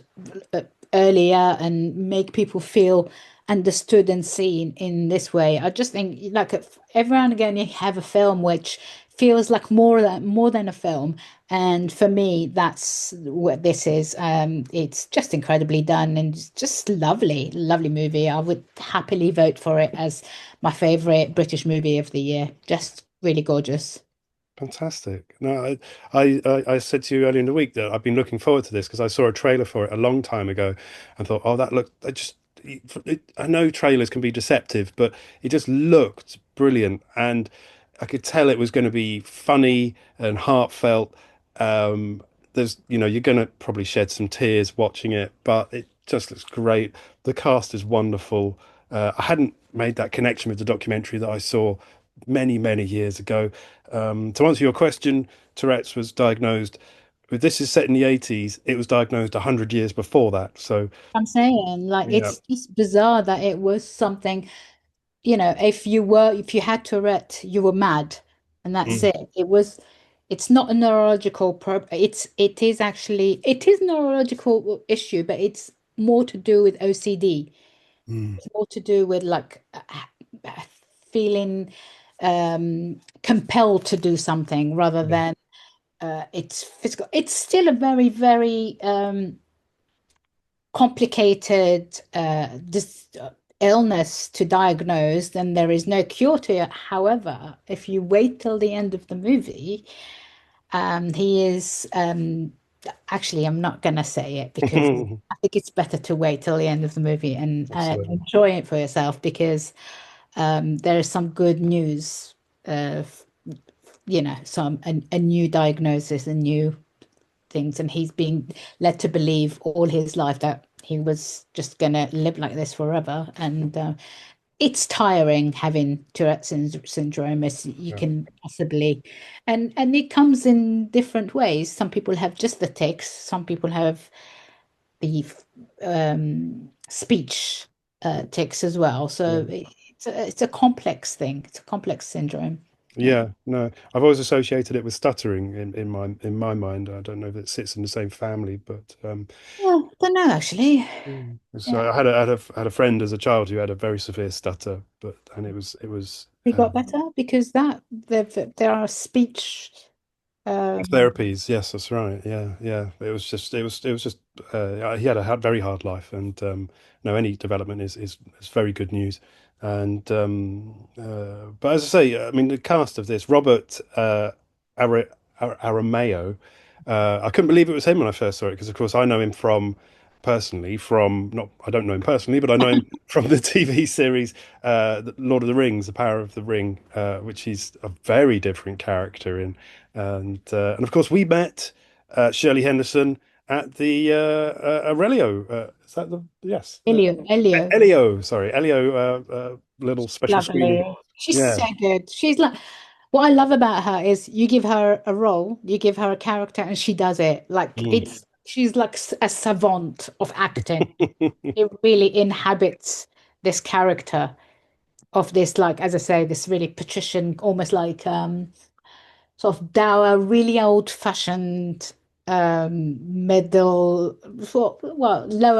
earlier and make people feel understood and seen in this way. I just think, like, every now and again you have a film which feels like more than a film, and for me that's what this is. It's just incredibly done and it's just lovely movie. I would happily vote for it as my favorite British movie of the year. Just really gorgeous. Fantastic. No, I said to you earlier in the week that I've been looking forward to this because I saw a trailer for it a long time ago and thought, oh, that looked, I know trailers can be deceptive, but it just looked brilliant. And I could tell it was going to be funny and heartfelt. You're going to probably shed some tears watching it, but it just looks great. The cast is wonderful. I hadn't made that connection with the documentary that I saw many, many years ago. To answer your question, Tourette's was diagnosed. This is set in the 80s. It was diagnosed 100 years before that. So I'm saying, like, yeah. it's just bizarre that it was something, if you had Tourette, you were mad, and that's it. It's not a neurological it is a neurological issue, but it's more to do with OCD. It's more to do with like feeling compelled to do something rather than it's physical. It's still a very, very complicated illness to diagnose, and there is no cure to it. However, if you wait till the end of the movie, he is actually, I'm not going to say it because I think it's better to wait till the end of the movie and enjoy it for yourself, because there is some good news, a new diagnosis and new things, and he's being led to believe all his life that he was just going to live like this forever. And it's tiring having Tourette's syndrome, as you can possibly, and it comes in different ways. Some people have just the tics, some people have the speech tics as well. So it's a complex thing. It's a complex syndrome. Yeah, no, I've always associated it with stuttering in my mind. I don't know if it sits in the same family, but yeah, I don't know actually. So I had a friend as a child who had a very severe stutter, and it was He got better because there are speech therapies. Yes, that's right. Yeah. It was just he had a very hard life, and no, any development is very good news. And but as I say, I mean, the cast of this, Robert Aramayo, I couldn't believe it was him when I first saw it, because of course I know him I don't know him personally, but I know him from the TV series Lord of the Rings, The Power of the Ring, which he's a very different character in. And of course we met Shirley Henderson at the Aurelio. Is that the Elio? Sorry, Elio. Little special screening. She's so good. She's like, what I love about her is you give her a role, you give her a character, and she does it. Like she's like a savant of acting. It really inhabits this character of this, like, as I say, this really patrician, almost like sort of dour, really old-fashioned lower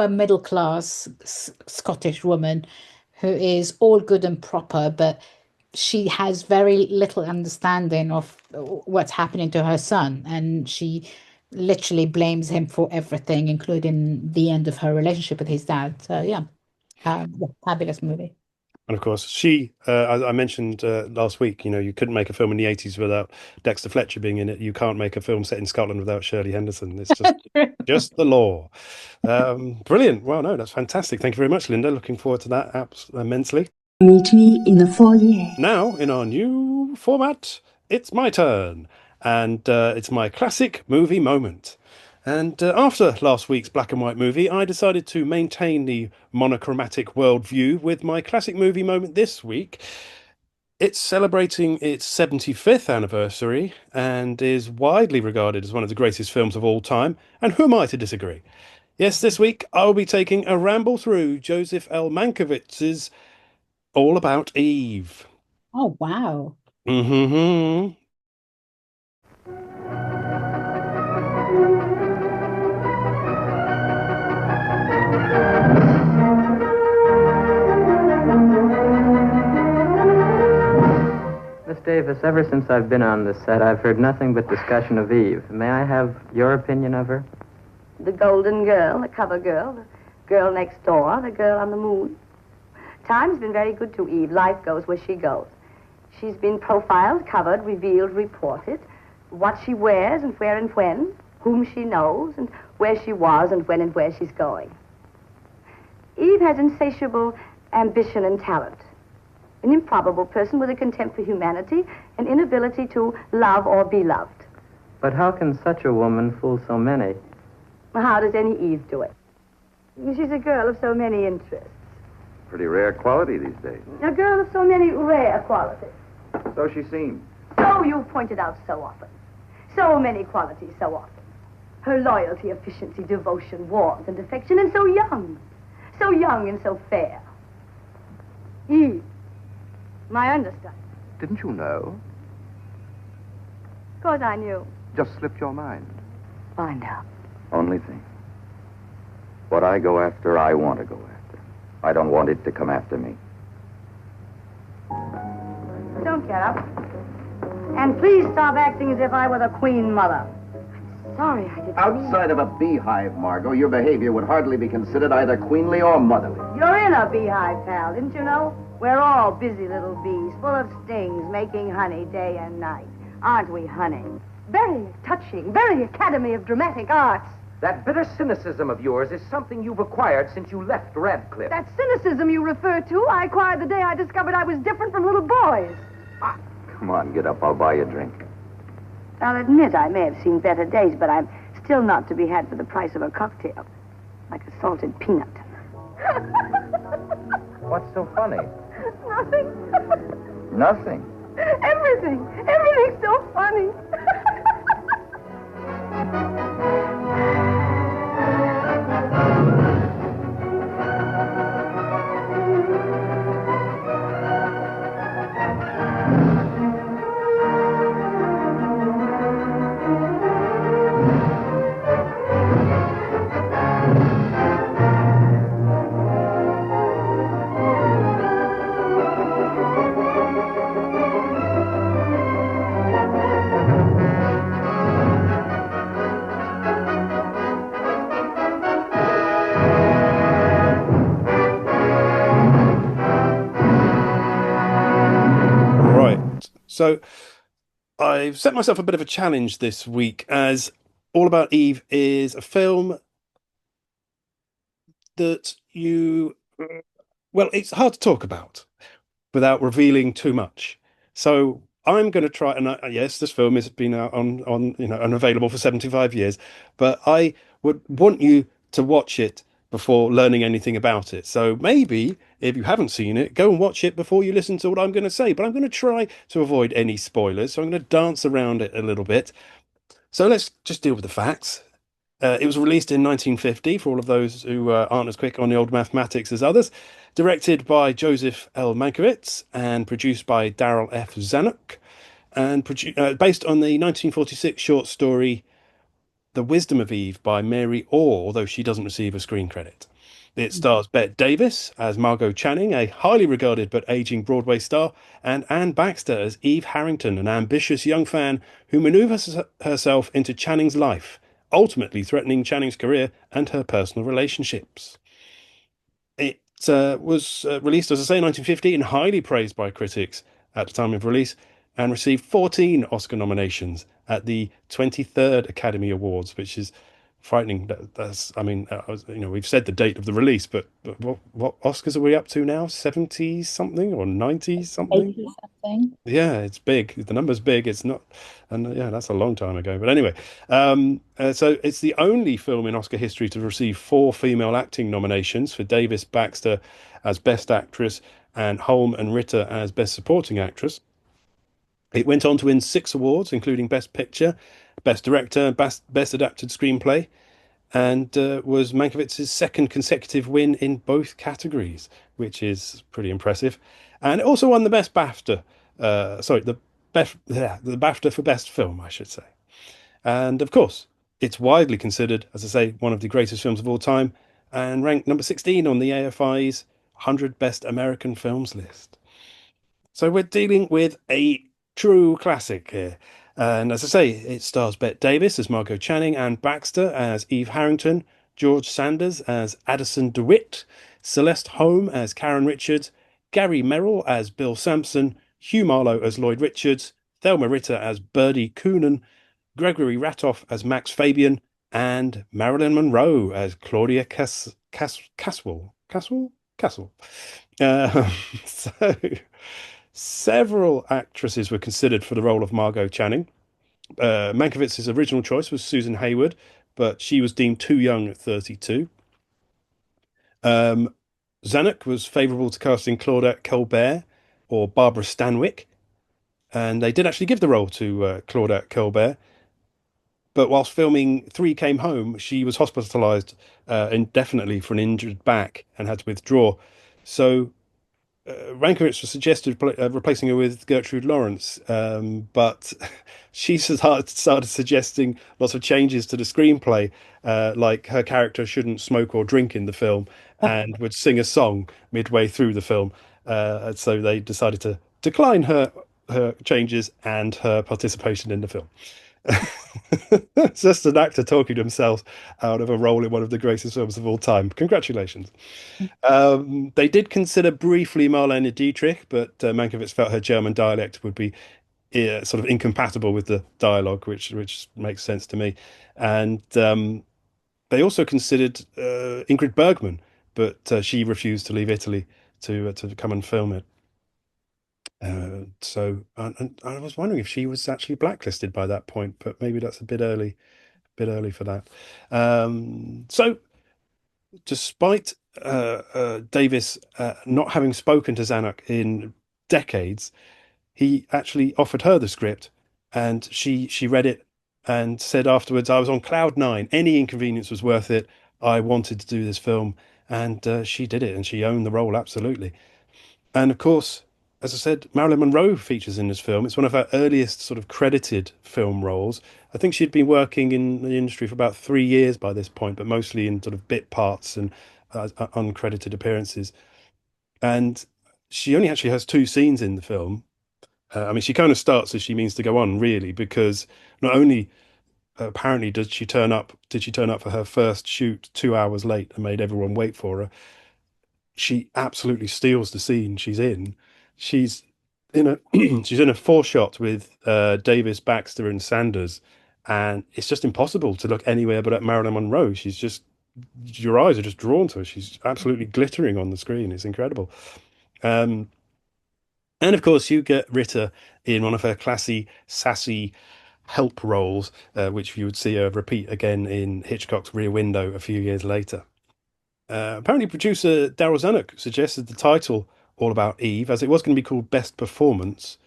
middle class Scottish woman who is all good and proper, but she has very little understanding of what's happening to her son, and she literally blames him for everything, including the end of her relationship with his dad. So yeah, fabulous movie. And of course, she, as I mentioned last week, you couldn't make a film in the 80s without Dexter Fletcher being in it. You can't make a film set in Scotland without Shirley Henderson. It's just the law. Brilliant. Well, no, that's fantastic. Thank you very much, Linda. Looking forward to that immensely. Meet me in the foyer. Now, in our new format, it's my turn. And it's my classic movie moment. And after last week's black and white movie, I decided to maintain the monochromatic worldview with my classic movie moment this week. It's celebrating its 75th anniversary and is widely regarded as one of the greatest films of all time. And who am I to disagree? Yes, this week I'll be taking a ramble through JosephLMankiewicz's All About Eve. Oh, wow. Mm-hmm. Davis, ever since I've been on the set, I've heard nothing but discussion of Eve. May I have your opinion of her? The golden girl, the cover girl, the girl next door, the girl on the moon. Time's been very good to Eve. Life goes where she goes. She's been profiled, covered, revealed, reported. What she wears and where and when, whom she knows and where she was and when and where she's going. Eve has insatiable ambition and talent. An improbable person with a contempt for humanity, an inability to love or be loved. But how can such a woman fool so many? Well, how does any Eve do it? She's a girl of so many interests. Pretty rare quality these days. A girl of so many rare qualities. So she seems. So you've pointed out so often. So many qualities so often. Her loyalty, efficiency, devotion, warmth, and affection, and so young. So young and so fair. Eve. My understudy. Didn't you know? Of course I knew. Just slipped your mind. Find out. Only thing. What I go after, I want to go after. I don't want it to come after me. Don't get up. And please stop acting as if I were the Queen Mother. I'm sorry I didn't Outside of a beehive, Margot, your behavior would hardly be considered either queenly or motherly. You're in a beehive, pal, didn't you know? We're all busy little bees, full of stings, making honey day and night. Aren't we, honey? Very touching, very Academy of Dramatic Arts. That bitter cynicism of yours is something you've acquired since you left Radcliffe. That cynicism you refer to, I acquired the day I discovered I was different from little boys. Come on, get up. I'll buy you a drink. I'll admit I may have seen better days, but I'm still not to be had for the price of a cocktail. Like a salted peanut. What's so funny? Nothing. Nothing. Everything. Everything's so funny. So I've set myself a bit of a challenge this week, as All About Eve is a film that it's hard to talk about without revealing too much. So I'm going to try, and yes, this film has been out on unavailable for 75 years, but I would want you to watch it before learning anything about it. So maybe if you haven't seen it, go and watch it before you listen to what I'm going to say. But I'm going to try to avoid any spoilers. So I'm going to dance around it a little bit. So let's just deal with the facts. It was released in 1950, for all of those who aren't as quick on the old mathematics as others. Directed by JosephLMankiewicz and produced by Darryl F. Zanuck. And based on the 1946 short story The Wisdom of Eve by Mary Orr, although she doesn't receive a screen credit. It stars BetteDavis as Margot Channing, a highly regarded but aging Broadway star, and Anne Baxter as Eve Harrington, an ambitious young fan who maneuvers herself into Channing's life, ultimately threatening Channing's career and her personal relationships. It was released, as I say, in 1950 and highly praised by critics at the time of release, and received 14 Oscar nominations at the 23rd Academy Awards, which is frightening. We've said the date of the release, but what Oscars are we up to now? 70 something or 90 something? 80 something. Yeah, it's big. The number's big. It's not, and yeah, that's a long time ago. But anyway, so it's the only film in Oscar history to receive 4 female acting nominations, for Davis Baxter as Best Actress and Holm and Ritter as Best Supporting Actress. It went on to win 6 awards, including Best Picture, Best Director, Best Adapted Screenplay, and was Mankiewicz's second consecutive win in both categories, which is pretty impressive. And it also won the Best BAFTA, the BAFTA for Best Film, I should say. And of course, it's widely considered, as I say, one of the greatest films of all time, and ranked number 16 on the AFI's 100 Best American Films list. So we're dealing with a True classic here. And as I say, it stars BetteDavis as Margot Channing, Anne Baxter as Eve Harrington, George Sanders as Addison DeWitt, Celeste Holm as Karen Richards, Gary Merrill as Bill Sampson, Hugh Marlowe as Lloyd Richards, Thelma Ritter as Birdie Coonan, Gregory Ratoff as Max Fabian, and Marilyn Monroe as Claudia Caswell. Castle. So several actresses were considered for the role of Margot Channing. Mankiewicz's original choice was Susan Hayward, but she was deemed too young at 32. Zanuck was favourable to casting Claudette Colbert or Barbara Stanwyck, and they did actually give the role to Claudette Colbert. But whilst filming Three Came Home, she was hospitalised indefinitely for an injured back and had to withdraw. So Mankiewicz was suggested replacing her with Gertrude Lawrence, but she started suggesting lots of changes to the screenplay, like her character shouldn't smoke or drink in the film and would sing a song midway through the film. So they decided to decline her changes and her participation in the film. It's just an actor talking to himself out of a role in one of the greatest films of all time. Congratulations. They did consider briefly Marlene Dietrich, but Mankiewicz felt her German dialect would be sort of incompatible with the dialogue, which makes sense to me. And they also considered Ingrid Bergman, but she refused to leave Italy to come and film it. So I was wondering if she was actually blacklisted by that point, but maybe that's a bit early for that. So despite Davis not having spoken to Zanuck in decades, he actually offered her the script, and she read it and said afterwards, "I was on cloud nine. Any inconvenience was worth it. I wanted to do this film," and she did it, and she owned the role absolutely. And of course, as I said, Marilyn Monroe features in this film. It's one of her earliest sort of credited film roles. I think she'd been working in the industry for about 3 years by this point, but mostly in sort of bit parts and uncredited appearances. And she only actually has 2 scenes in the film. I mean, she kind of starts as she means to go on, really, because not only apparently did she turn up for her first shoot 2 hours late and made everyone wait for her, she absolutely steals the scene she's in. She's in a she's in a 4-shot with Davis, Baxter, and Sanders, and it's just impossible to look anywhere but at Marilyn Monroe. She's just, your eyes are just drawn to her. She's absolutely glittering on the screen. It's incredible. And of course, you get Ritter in one of her classy, sassy help roles, which you would see her repeat again in Hitchcock's Rear Window a few years later. Apparently, producer Darryl Zanuck suggested the title All About Eve, as it was going to be called Best Performance.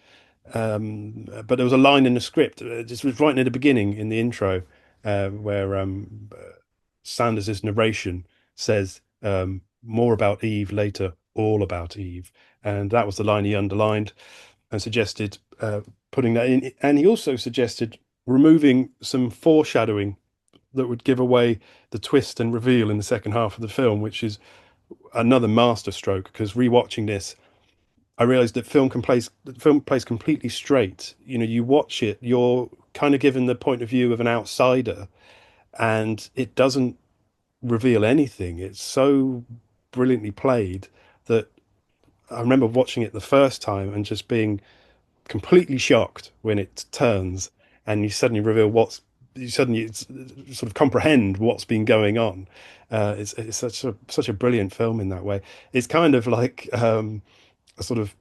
But there was a line in the script, just right near the beginning in the intro, where Sanders' narration says, "More about Eve later, all about Eve." And that was the line he underlined and suggested putting that in. And he also suggested removing some foreshadowing that would give away the twist and reveal in the second half of the film, which is another masterstroke, because rewatching this, I realized that film plays completely straight. You know, you watch it, you're kind of given the point of view of an outsider, and it doesn't reveal anything. It's so brilliantly played that I remember watching it the first time and just being completely shocked when it turns and you suddenly reveal you suddenly sort of comprehend what's been going on. It's such a brilliant film in that way. It's kind of like a sort of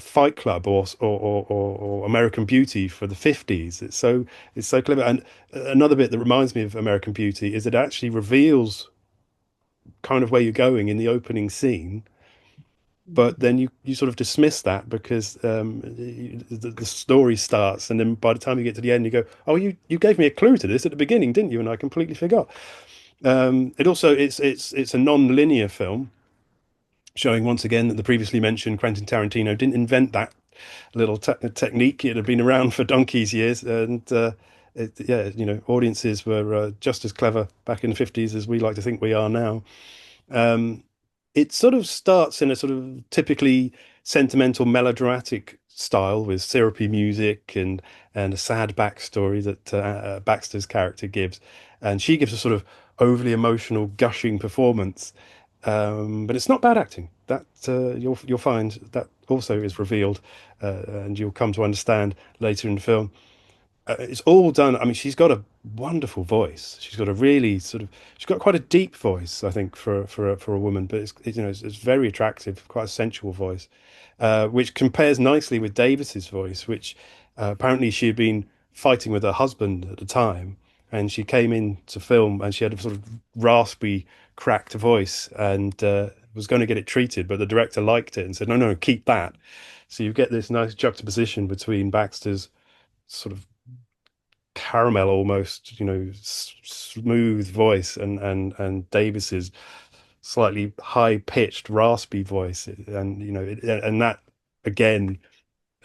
Fight Club or American Beauty for the 50s. It's so clever. And another bit that reminds me of American Beauty is it actually reveals kind of where you're going in the opening scene, but then you sort of dismiss that because the story starts, and then by the time you get to the end, you go, "Oh, you gave me a clue to this at the beginning, didn't you?" And I completely forgot. It's a non-linear film, showing once again that the previously mentioned Quentin Tarantino didn't invent that little technique. It had been around for donkey's years, and audiences were just as clever back in the 50s as we like to think we are now. It sort of starts in a sort of typically sentimental, melodramatic style with syrupy music and a sad backstory that Baxter's character gives, and she gives a sort of overly emotional, gushing performance. But it's not bad acting. That you'll find that also is revealed, and you'll come to understand later in the film. It's all done. I mean, she's got a wonderful voice. She's got a really she's got quite a deep voice, I think, for a woman. But it's very attractive, quite a sensual voice, which compares nicely with Davis's voice, which apparently she had been fighting with her husband at the time, and she came in to film and she had a sort of raspy, cracked voice, and was going to get it treated, but the director liked it and said, no, no, keep that. So you get this nice juxtaposition between Baxter's sort of caramel almost, smooth voice and Davis's slightly high-pitched, raspy voice, and and that again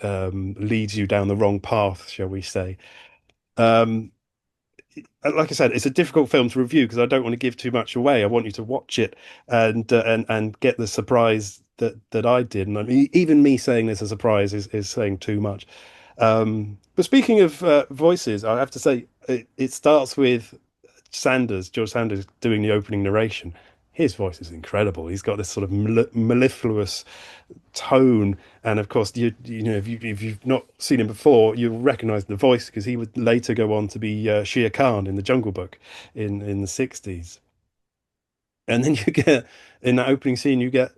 leads you down the wrong path, shall we say. Like I said, it's a difficult film to review because I don't want to give too much away. I want you to watch it and get the surprise that I did. And I mean, even me saying this as a surprise is saying too much. But speaking of voices, I have to say it starts with George Sanders doing the opening narration. His voice is incredible. He's got this sort of mellifluous tone, and of course, if you've not seen him before, you'll recognise the voice because he would later go on to be Shere Khan in the Jungle Book in the 60s. And then you get in that opening scene, you get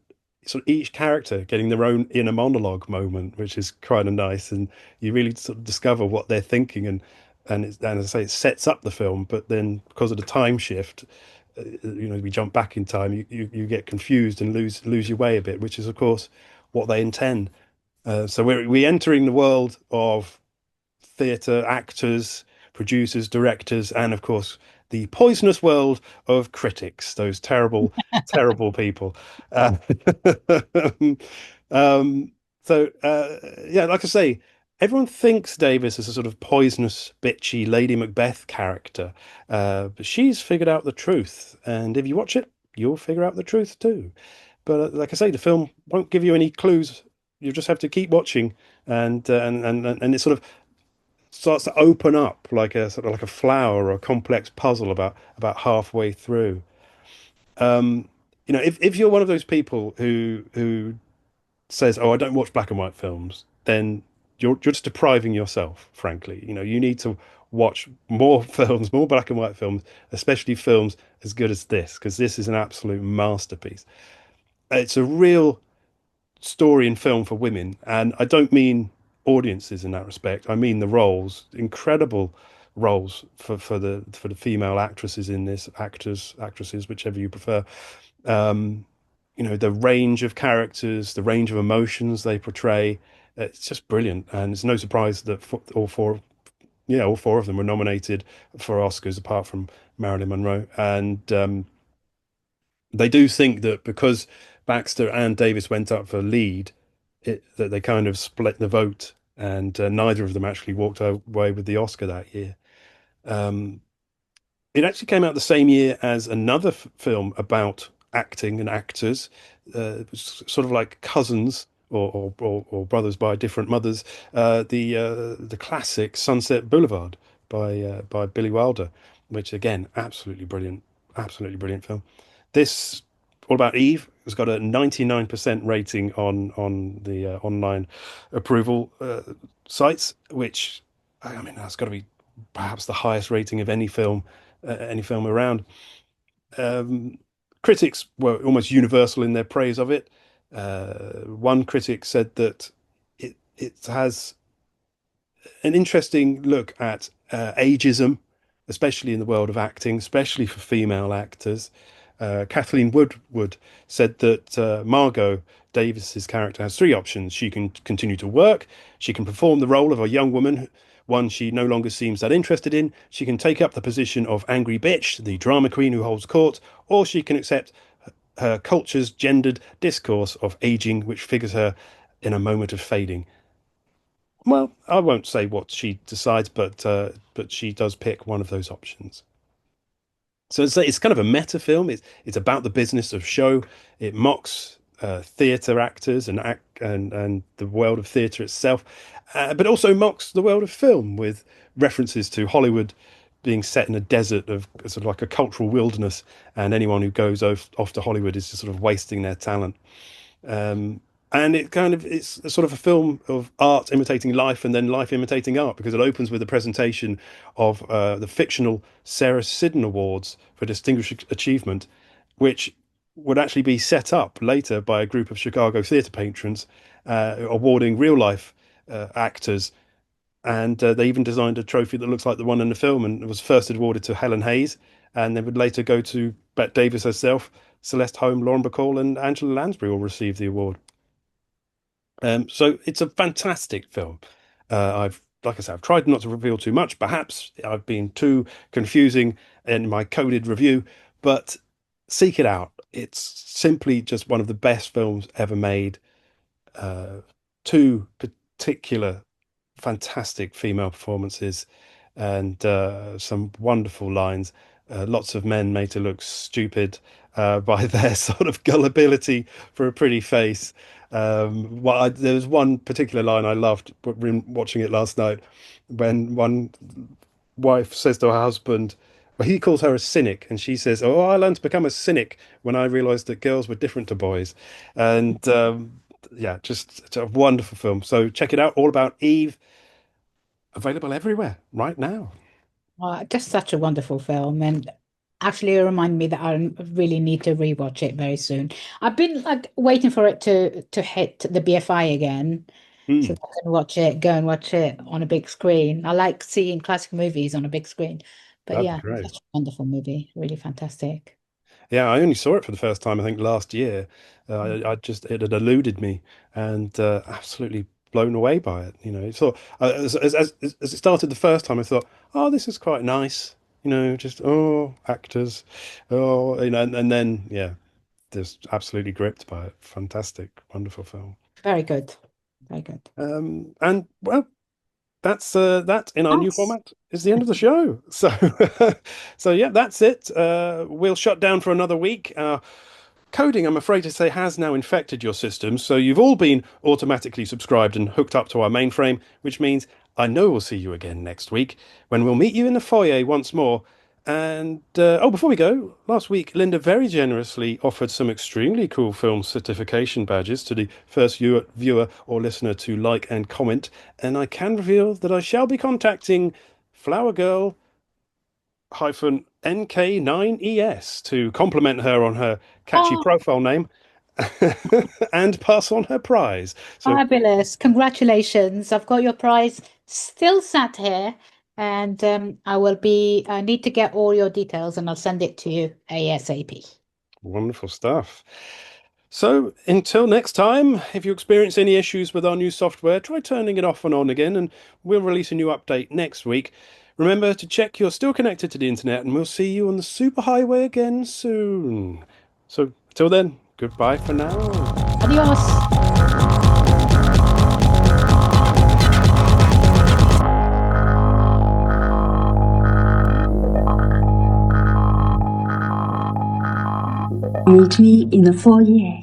sort of each character getting their own inner monologue moment, which is kind of nice, and you really sort of discover what they're thinking, and as I say, it sets up the film. But then because of the time shift, we jump back in time, you get confused and lose your way a bit, which is of course what they intend. So we're entering the world of theatre, actors, producers, directors, and of course the poisonous world of critics, those terrible, terrible people. Like I say, everyone thinks Davis is a sort of poisonous, bitchy Lady Macbeth character, but she's figured out the truth. And if you watch it, you'll figure out the truth too. But like I say, the film won't give you any clues. You just have to keep watching, and it sort of starts to open up like a flower or a complex puzzle about halfway through. If you're one of those people who says, "Oh, I don't watch black and white films," then you're just depriving yourself, frankly. You need to watch more films, more black and white films, especially films as good as this, because this is an absolute masterpiece. It's a real story in film for women, and I don't mean audiences in that respect. I mean the roles, incredible roles for the female actresses in this, actresses, whichever you prefer. The range of characters, the range of emotions they portray, it's just brilliant. And it's no surprise that all four of them were nominated for Oscars, apart from Marilyn Monroe. And they do think that because Baxter and Davis went up for lead, that they kind of split the vote, and neither of them actually walked away with the Oscar that year. It actually came out the same year as another film about acting and actors. It was sort of like cousins or brothers by different mothers. The classic Sunset Boulevard by Billy Wilder, which again, absolutely brilliant film. This All About Eve has got a 99% rating on the online approval sites, which, I mean, that's got to be perhaps the highest rating of any film around. Critics were almost universal in their praise of it. One critic said that it has an interesting look at ageism, especially in the world of acting, especially for female actors. Kathleen Woodward said that Margot Davis's character has three options. She can continue to work, she can perform the role of a young woman, one she no longer seems that interested in, she can take up the position of angry bitch, the drama queen who holds court, or she can accept her culture's gendered discourse of aging, which figures her in a moment of fading. Well, I won't say what she decides, but she does pick one of those options. So it's kind of a meta film. It's about the business of show. It mocks theatre actors and and the world of theatre itself, but also mocks the world of film with references to Hollywood being set in a desert of sort of like a cultural wilderness, and anyone who goes off to Hollywood is just sort of wasting their talent. And it's sort of a film of art imitating life and then life imitating art, because it opens with a presentation of the fictional Sarah Siddon Awards for Distinguished Achievement, which would actually be set up later by a group of Chicago theatre patrons awarding real life actors. And they even designed a trophy that looks like the one in the film, and it was first awarded to Helen Hayes, and they would later go to BetteDavis herself, Celeste Holm, Lauren Bacall, and Angela Lansbury all received the award. So it's a fantastic film. Like I said, I've tried not to reveal too much. Perhaps I've been too confusing in my coded review, but seek it out. It's simply just one of the best films ever made. Two particular fantastic female performances and some wonderful lines. Lots of men made to look stupid by their sort of gullibility for a pretty face. There was one particular line I loved watching it last night, when one wife says to her husband, well, he calls her a cynic, and she says, "Oh, I learned to become a cynic when I realized that girls were different to boys." And yeah, just it's a wonderful film. So check it out. All About Eve, available everywhere right now. Just such a wonderful film, and actually it reminded me that I really need to rewatch it very soon. I've been like waiting for it to hit the BFI again, so that I can go and watch it on a big screen. I like seeing classic movies on a big screen. But That'd yeah, be great. such a wonderful movie, really fantastic. Yeah, I only saw it for the first time, I think, last year. It had eluded me, and absolutely blown away by it. You know, so as it started the first time, I thought, oh, this is quite nice. You know, just actors, you know, and then yeah, just absolutely gripped by it. Fantastic, wonderful film. Very good, very good. And well, that's that in our new format is the end of the show. So so yeah, that's it. We'll shut down for another week. Coding, I'm afraid to say, has now infected your system, so you've all been automatically subscribed and hooked up to our mainframe, which means I know we'll see you again next week, when we'll meet you in the foyer once more. And before we go, last week Linda very generously offered some extremely cool film certification badges to the first viewer or listener to like and comment, and I can reveal that I shall be contacting Flower Girl -NK9ES to compliment her on her catchy profile name and pass on her prize. So, fabulous. Congratulations. I've got your prize still sat here, and I need to get all your details, and I'll send it to you ASAP. Wonderful stuff. So until next time, if you experience any issues with our new software, try turning it off and on again, and we'll release a new update next week. Remember to check you're still connected to the internet, and we'll see you on the superhighway again soon. So till then, goodbye for now. Adios. Meet me in the foyer.